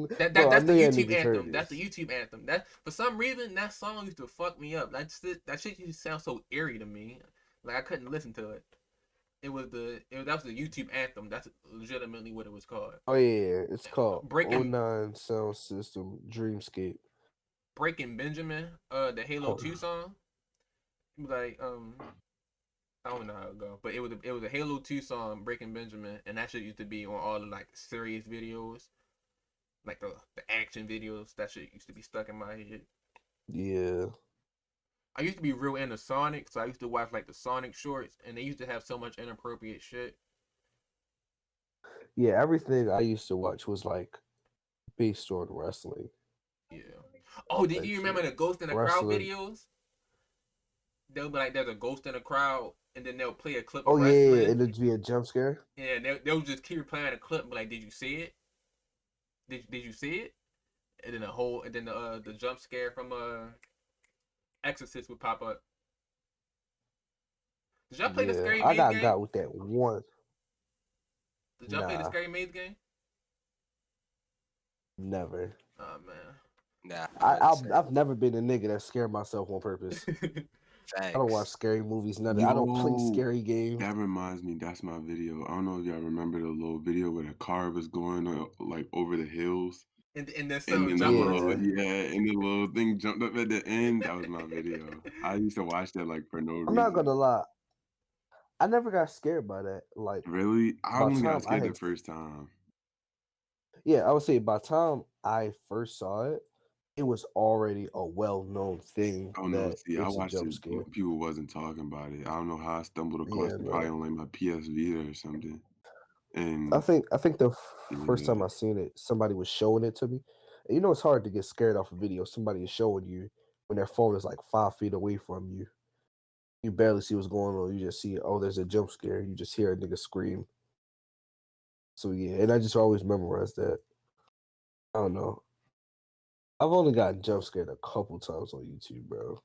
I That's know the y'all YouTube niggas heard anthem. That's this. the YouTube anthem. That for some reason that song used to fuck me up. That shit used to sound so eerie to me. Like I couldn't listen to it. That was the YouTube anthem. That's legitimately what it was called. Oh yeah, it's called Breaking 09 Sound System Dreamscape. Breaking Benjamin, the Halo 2 song. Like I don't know how it go, but it was a Halo 2 song, Breaking Benjamin, and that shit used to be on all the like serious videos, like the action videos. That shit used to be stuck in my head. Yeah. I used to be real into Sonic, so I used to watch like the Sonic shorts, and they used to have so much inappropriate shit. Yeah, everything I used to watch was like based on wrestling. Yeah. Oh, did Type you remember shit. the Ghost in the Crowd Wrestling. videos? They'll be like, there's a ghost in the crowd, and then they'll play a clip Oh of yeah, wrestling. it'd be a jump scare. Yeah, they'll just keep playing a clip, and be like, did you see it? Did you see it? And then the jump scare from Exorcist would pop up. Did y'all play the Yeah, Scary I Maze game? got with that one. Did y'all play the Nah. Scary Maze game? Never. Oh man. Nah, I've never been a nigga that scared myself on purpose. I don't watch facts. scary movies, nothing. I don't play Yo, scary games. that reminds me. That's my video. I don't know if y'all remember the little video where the car was going like over the hills, and then and something then the jump on little it. and the little thing jumped up at the end. That was my video. I used to watch that like for no I'm not reason. gonna lie. I never got scared by that. Like Really, I by only the got time I scared the had, first time. yeah, I would say by the time I first saw it, it was already a well-known thing Oh no, that see, I it's a watched jump it scare. when people wasn't talking about it. I don't know how I stumbled across Yeah, it, probably no. on like my PS Vita or something. I And think the first yeah, time I seen it, somebody was showing it to me. And you know, it's hard to get scared off a video. Somebody is showing you when their phone is like 5 feet away from you. You barely see what's going on. You just see, oh, there's a jump scare. You just hear a nigga scream. So yeah, and I just always memorized that. I don't know. I've only gotten jump scared a couple times on YouTube, bro.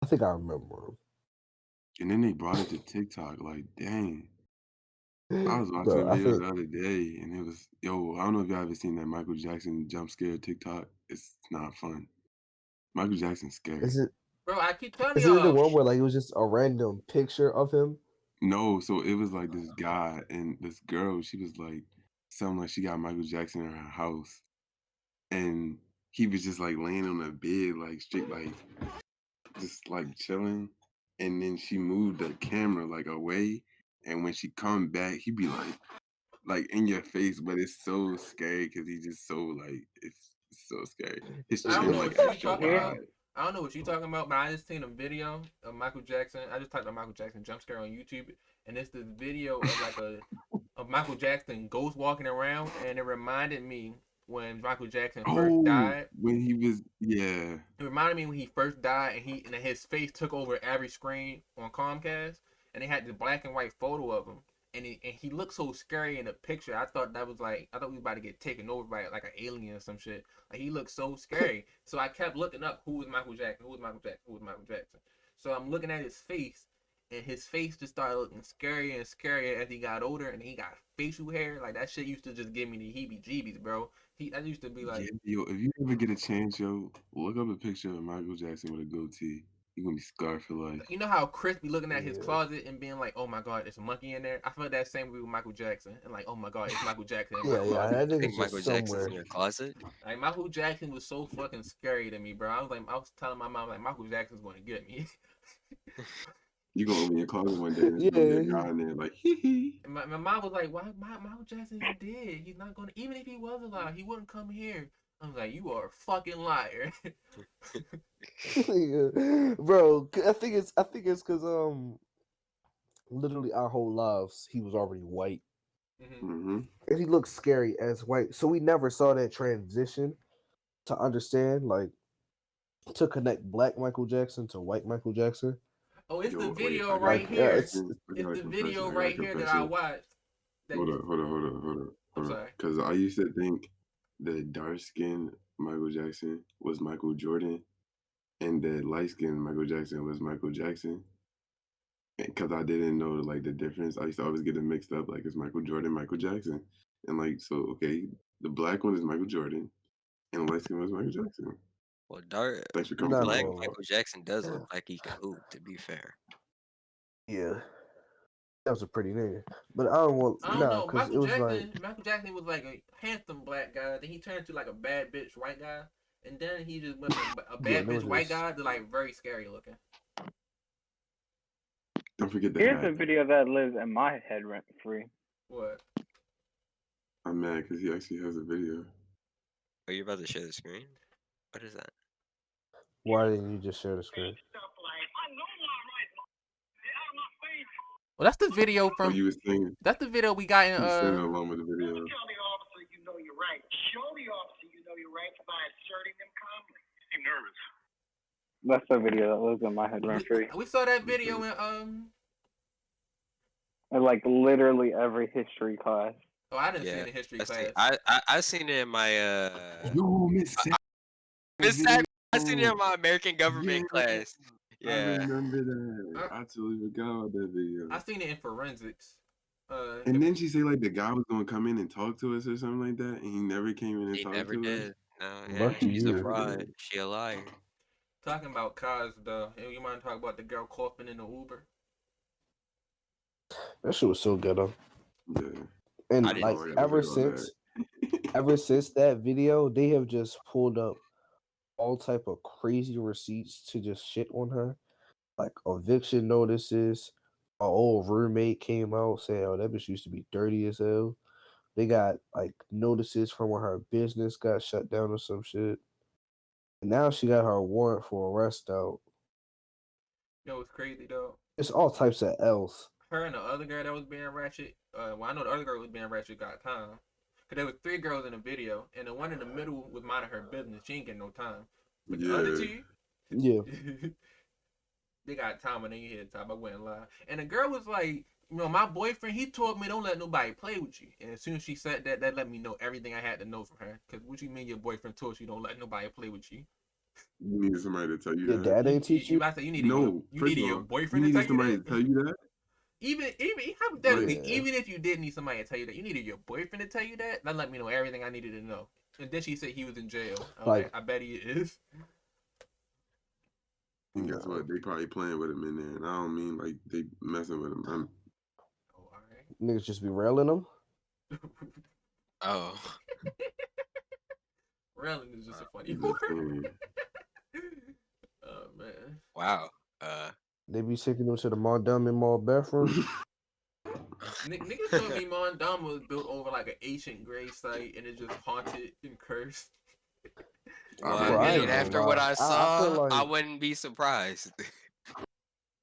I think I remember and then they brought it to TikTok. Like, dang. I them. was watching a Bro, I video think the other day, and it was yo. I don't know if y'all ever seen that Michael Jackson jump scare TikTok. It's not fun. Michael Jackson's scary. is it Bro, I keep telling is it the y'all. one where like it was just a random picture of him? No, so it was like this guy and this girl. She was like something like she got Michael Jackson in her house, and he was just like laying on the bed, like straight, like just like chilling. And then she moved the camera like away, and when she come back, he be like in your face, but it's so scary because he's just so like it's so scary. His I don't chin know like what you extra talking Yeah. about. wide. I don't know what you talking about, but I just seen a video of Michael Jackson. I just typed in Michael Jackson jump scare on YouTube, and it's this video of like of Michael Jackson ghost walking around, and it reminded me when Michael Jackson first Oh, died. when he was yeah. It reminded me when he first died, and his face took over every screen on Comcast, and they had the black and white photo of him, and he looked so scary in the picture. I thought I thought we was about to get taken over by like an alien or some shit. Like he looked so scary. So I kept looking up who was Michael Jackson, who was Michael Jackson, who was Michael Jackson. So I'm looking at his face, and his face just started looking scarier and scarier as he got older, and he got facial hair. Like that shit used to just give me the heebie-jeebies, bro. That used to be Yeah, like. yo, if you ever get a chance, yo, look up a picture of Michael Jackson with a goatee. You're gonna be scarred for life. You know how Chris be looking at his Yeah. closet and being like, "Oh my God, there's a monkey in there." I felt that same way with Michael Jackson, and like, "Oh my God, it's Michael Jackson in my Yeah, closet." that I nigga's think Michael just Jackson's in somewhere. your closet. Like Michael Jackson was so fucking scary to me, bro. I was telling my mom like, Michael Jackson's going to get me. You gonna open your closet one day and there's gonna be a Yeah. guy in there like hee hee. And my mom was like, "Why? Michael Jackson is dead. He's not gonna. Even if he was alive, he wouldn't come here." I was like, "You are a fucking liar." Yeah. Bro, I think it's because literally our whole lives he was already white. Mhm. Mm-hmm. And he looked scary as white. So we never saw that transition to understand like to connect black Michael Jackson to white Michael Jackson. Oh, it's Yo, the wait, video I got a right here. confession. I It's got a the confession. video I got a right here that I confession. watched. That Hold you- up, hold up, hold up, hold up. I'm Hold up. sorry. Because I used to think the dark skinned Michael Jackson was Michael Jordan, and the light skinned Michael Jackson was Michael Jackson. Because I didn't know like the difference. I used to always get it mixed up. Like it's Michael Jordan, Michael Jackson, and like so. Okay, the black one is Michael Jordan, and the light skin was Michael Jackson. Well, dark Thanks for coming. Not black all. Michael Jackson does look like he can hoop. To be fair, Yeah, that was a pretty nigga. But I don't want I don't nah, know. because it was like Michael Jackson was like a handsome black guy. Then he turned to like a bad bitch white guy, and then he just went from a bad there bitch was white this- guy to like very scary looking. Don't forget the Here's hat. a video that lives in my head rent free. What? I'm mad because he actually has a video. are you about to share the screen? What is that? why didn't you just share the screen? Well, that's the video Oh, from. you was singing. That's the video we got in. You was singing along with the video. Tell the officer you know you're right. Show the officer you know you're right by asserting them calmly. I'm nervous. That's the video that lives in my head rent free. We saw that video in In like literally every history class. Oh, I didn't see Yeah, it in history I class. I seen it in my Yo, Miss Miss Sack, I seen it in my American government Yeah. class. I Yeah. remember that. I totally forgot about that video. I seen it in forensics. And then she said like the guy was gonna come in and talk to us or something like that, and he never came in and He talked never to us. did. No, yeah, Lucky she's a you. fraud. She a liar. Talking about cars, though. You mind talk about the girl coughing in the Uber? That shit was so good though. Yeah. And I didn't like worry ever about since that. ever since that video, they have just pulled up all type of crazy receipts to just shit on her. Like eviction notices. Our old roommate came out saying, "Oh, that bitch used to be dirty as hell." They got like notices from when her business got shut down or some shit. And now she got her warrant for arrest out. You know what's crazy, though? It's all types of L's. Her and the other girl that was being ratchet, well, I know the other girl was being ratchet got time. Because there was 3 girls in the video, and the one in the middle was minding her business. She ain't getting no time. But the other two, Yeah. they got time when they hit the top. I wouldn't lie. And the girl was like, you know, my boyfriend, he told me don't let nobody play with you. And as soon as she said that, that let me know everything I had to know from her. Because what you mean your boyfriend told you don't let nobody play with you? You needed somebody to tell you Your that. dad ain't teach you? I said you needed No, you first needed of your all, boyfriend you to needed tell you somebody that. to tell you that. Even hypothetically, Yeah. even if you did need somebody to tell you that, you needed your boyfriend to tell you that. That let me know everything I needed to know. And then she said he was in jail. Like- I bet he is. And guess what? They probably playing with him in there, and I don't mean like they messing with him. Oh, all right. Niggas just be railing them. Oh. Railing is just a funny I'm word. just saying. Oh man. Wow. They be taking them to the Mondawmin bathroom. Niggas told me Mondawmin was built over like an ancient grave site and it's just haunted and cursed. Well, Bro, I I mean, ain't after gonna what lie. I I saw, feel like- I wouldn't be surprised.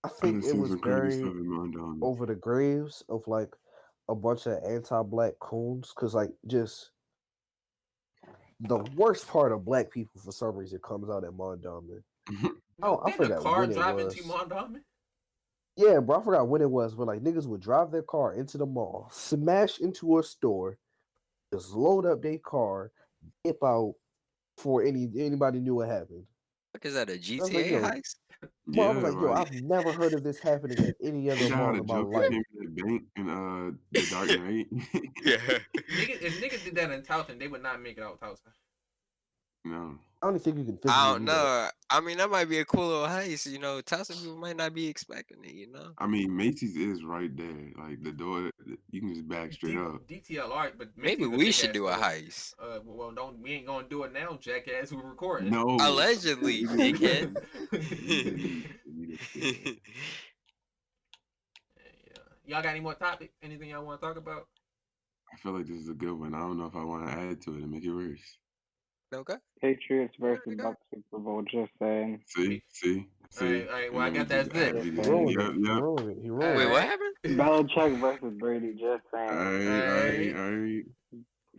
I think it seen was some crazy buried stuff in Mondawmin. over the graves of like a bunch of anti-black coons, because like just the worst part of black people for some reason comes out at Mondawmin. Oh, I Didn't the forgot car when it drive was. into Mondawmin? Yeah, bro, I forgot when it was, but like niggas would drive their car into the mall, smash into a store, just load up their car, dip out before anybody knew what happened. Look, is that a like, GTA yo, heist? Well, I was like, yo, like, I've never heard of this happening at any other you know how mall the in my Joker life. came to the bank in the Dark Knight? Yeah. If niggas did that in Towson, they would not make it out Towson. No. I don't think you can physically I don't do that. know. I mean, that might be a cool little heist. You know, Towson people might not be expecting it. You know. I mean, Macy's is right there. Like the door, you can just back straight up. DTLR, but Maybe Macy's a we big should ass do a store. heist. Well, we ain't gonna do it now, jackass. We're recording. No. Allegedly, dickhead. Yeah. Y'all got any more topics? Anything y'all want to talk about? I feel like this is a good one. I don't know if I want to add to it and make it worse. Okay. Patriots versus Okay. Bucks Super Bowl, just saying. See. Alright, well, I And guess then we that's just add it. He video. ruined it. Yep, He yep. ruined it. He ruined Alright. Wait, it. what happened? Belichick versus Brady, just All saying. right.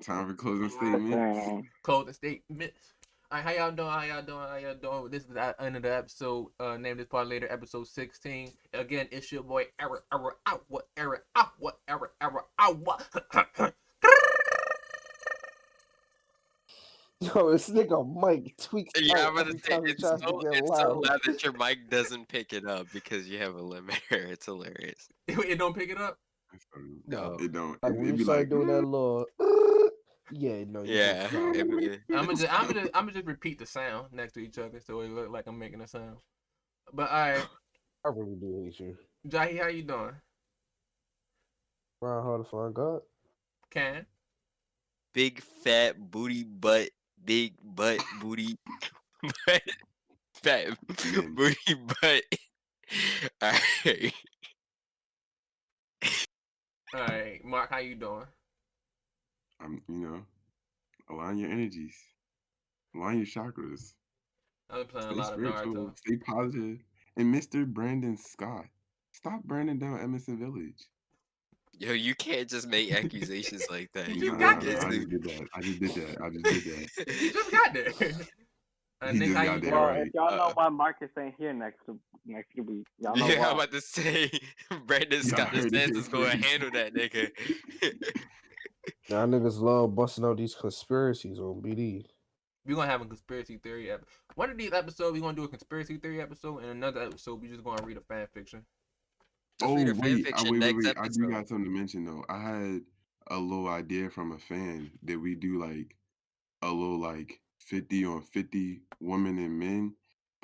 Time for closing Just statements. saying. Closing statements. All right, how y'all doing? How y'all doing? How y'all doing? This is the end of the episode. Name this part later, episode 16. Again, it's your boy Error out. What Error out? What Error out? What? Yo, this nigga Mike tweaks Yeah, out I'm gonna every say time he tries to get it's so loud. loud that your mic doesn't pick it up because you have a limiter. It's hilarious. It don't pick it up. No, It don't. like when It you be start like, doing that little, yeah, no, you Yeah. just sound. I'm gonna just repeat the sound next to each other so it look like I'm making a sound. But all right, I really do hate you. Jahi, how you doing? Trying hard to find God. Can Big fat booty butt, big butt booty butt, fat booty butt. Alright. all right, Marc, how you doing? I'm, align your energies, align your chakras, I've been playing a stay lot of spiritual, Naruto. stay positive. And Mr. Brandon Scott, stop burning down Emerson Village. Yo, you can't just make accusations like that. You Nah, got I there. just did that. I just did that. You just got there. He Nick, just how got you there, doing? Well, right. if y'all know why Marcus ain't here next week, y'all know Yeah, why. I'm about to say Brandon Y'all Scott heard it Stance is going to first. handle that nigga. Y'all niggas love busting out these conspiracies on BD. We're gonna have a conspiracy theory episode. One of these episodes, we're gonna do a conspiracy theory episode, and another episode, we just gonna read a fan fiction. Let's read a fan Wait, fiction next wait. I do episode. got something to mention though. I had a little idea from a fan that we do like a little like 50 on 50 women and men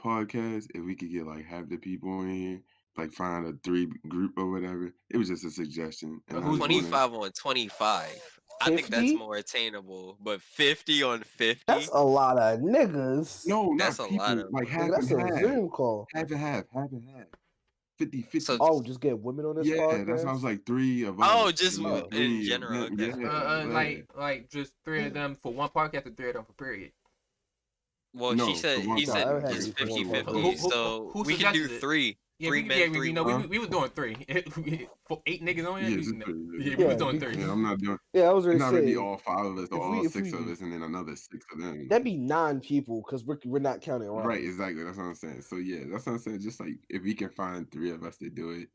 podcast. If we could get like half the people in here, like find a 3 group or whatever. It was just a suggestion. And I Who's just wanna, 25 on 25. I think that's 50? more attainable, but 50 on 50? That's a lot of niggas. no, That's not a lot people, of- like half Nigga, that's and a half. Zoom call. Half and half. 50. So- Oh, just get women on this Yeah, podcast. that sounds like 3 of us. Oh, just and then in 3 of general, them. okay. Yeah, Like just 3 of them for one podcast, and 3 of them for period. Well, No, she said for one he No, said that had to just be for one 50-50. podcast. So Who we can do suggested it? 3. Yeah, 3 men, 3 women. we was doing 3. For 8 niggas on here. Yeah, we, just yeah, 3. we was Yeah, doing be- 3. Yeah, I'm not doing. Yeah, I was It's gonna not gonna be say all 5 of us or if all we- if 6 of we- us and then another 6 of them. that'd be 9 people because we're not counting Ryan. Right, exactly. That's what I'm saying. So yeah, that's what I'm saying. Just like if we can find 3 of us to do it.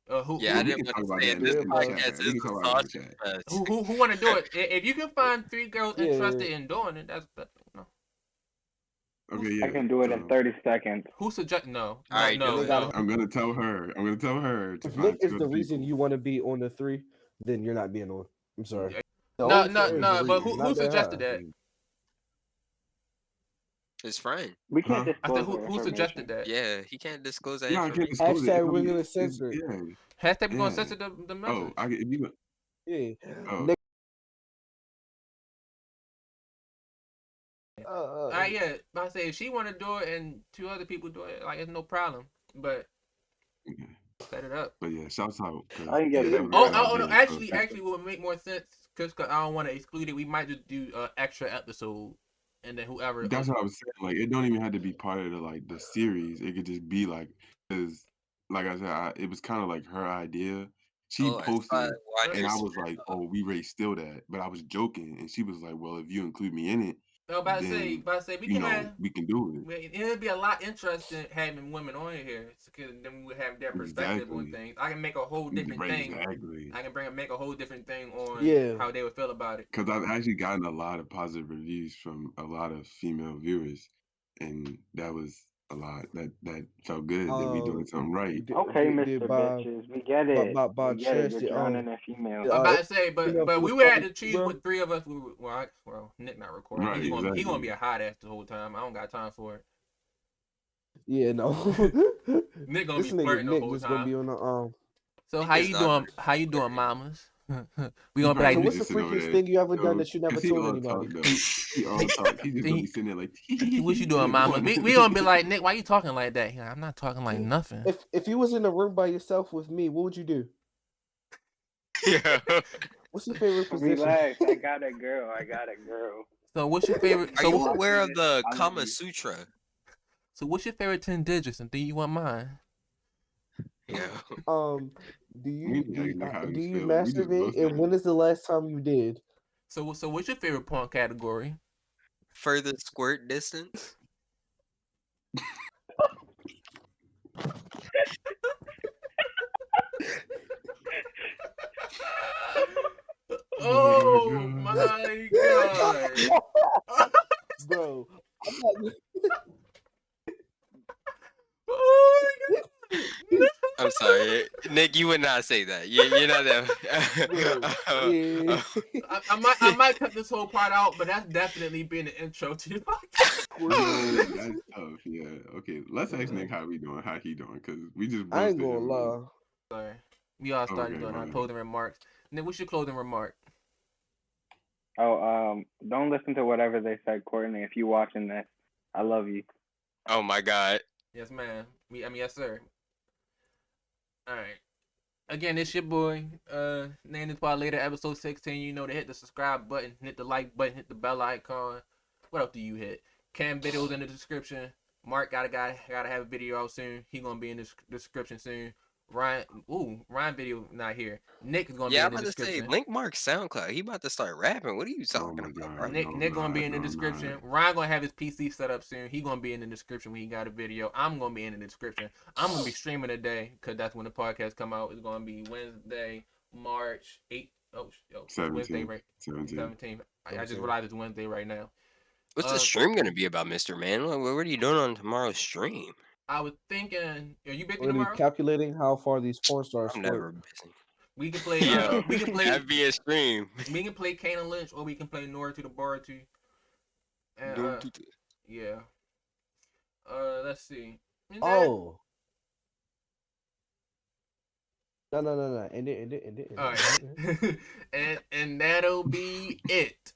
Yeah, I we didn't can want talk to about say that it. in This the podcast chat. We is can a talk about it in the sausage chat. fest. Who want to do it? If you can find 3 girls Yeah. interested in doing it, that's no. Okay, yeah. I can do it in so 30 seconds. Who suggest? No, All right, no, do it. no. I'm gonna tell her. To If find Nick is 2 the other reason people. you want to be on the 3, then you're not being on. I'm sorry. Yeah. The No, only no, fair is no. the But reason, who not suggested high. that? His friend. We can't Huh? I disclose said her who suggested information. that? Yeah, he can't disclose that No, I can't information. disclose it. Hashtag we're It'll be- gonna it's- censor it. Yeah. Hashtag we gonna Yeah. censor the message. Oh, if you. Yeah. Oh. Nick, Yeah. I say if she want to do it and 2 other people do it, like it's no problem. But Yeah. set it up. But yeah, shouts out. 'cause, I can get that it. was a Oh, good no. idea, so- Actually, what would make more sense because I don't want to exclude it. We might just do an extra episode, and then whoever. That's what I was saying. Like, it don't even have to be part of the series. It could just be like, because, like I said, it was kind of like her idea. She Oh, I posted, thought, why and you're I was so- like, "Oh, we already still that," but I was joking, and she was like, "Well, if you include me in it, I was about to then, say we you can know, have. we can do it." It'd be a lot interesting having women on here because then we would have their perspective on Exactly. things. I can make a whole different Right, thing. exactly. I can make a whole different thing on Yeah. how they would feel about it. Because I've actually gotten a lot of positive reviews from a lot of female viewers, and that was a lot. That felt good that we doing something right. Okay, Mr. Bitches, we get it. by We get it. chance, You're drowning in females. yeah, I'm about to say, female but we who's would have to talking, choose bro. what 3 of us. Well, Nick not recording. Right, He gonna exactly. be a hot ass the whole time. I don't got time for it. Yeah, no. Nick gonna This be nigga flirting the Nick whole just gonna time. be on the So Nick how is you not doing? gonna How you be doing, flirting. mamas? We gonna be He like, probably So what's the just sitting over freakiest there. thing you ever done Yo, that you never 'cause he told all anybody? talk, though. He all talk. He just gonna be sitting there like. what you doing, mama? We gonna be like, Nick, why you talking like that? He like, I'm not talking like nothing. If you was in a room by yourself with me, what would you do? Yeah. What's your favorite position? Relax. I got a girl. So what's your favorite? Are So you what's, aware of the I'm Kama you. Sutra? so what's your favorite 10 digits? And do you want mine? Yeah. Do We you know you know how do we you feel. We just masturbate? roast And him. when is the last time you did? So what's your favorite porn category? further squirt distance. Oh my god. Bro, I'm not- Oh my god. I'm sorry, Nick. You would not say that. You're not that. yeah. I might cut this whole part out, but that's definitely been the intro to the podcast. Yo, that's tough. Yeah. Okay. Let's ask Nick how we doing. How he doing? Cause we just I ain't roasted gonna him. lie. Sorry. We all started Okay, doing go our ahead. closing remarks. Nick, what's your closing remark? Oh, don't listen to whatever they said, Courtney. If you watching this, I love you. Oh my god. Yes, ma'am. Yes, sir. All right. Again, it's your boy. NameThisPodL8R episode 16. You know to hit the subscribe button, hit the like button, hit the bell icon. What else do you hit? Cam videos in the description. Marc gotta have a video out soon. He gonna be in the description soon. Ryan video not here. Nick is gonna be Yeah, in I'm the about to say description. link Marc's SoundCloud. He about to start rapping. What are you Oh talking my about, God. bro? Nick gonna be in the No, description. not. Ryan gonna have his PC set up soon. He gonna be in the description when he got a video. I'm gonna be in the description. I'm gonna be streaming today because that's when the podcast come out. It's gonna be Wednesday, March 8th. It's Wednesday, 17th. right? 17th. 17th. I just realized it's Wednesday right now. What's the stream gonna be about, Mr. Man? Like, what are you doing on tomorrow's stream? I was thinking, are you busy We're gonna tomorrow? be calculating how far these porn stars I'm squirt. never busy. We can play. Yo, We can play. that'd be a stream. We can play Kane and Lynch, or we can play Nora to the bar too. And, Don't do that. yeah. Let's see. Oh. No. End it. All right. and that'll be it.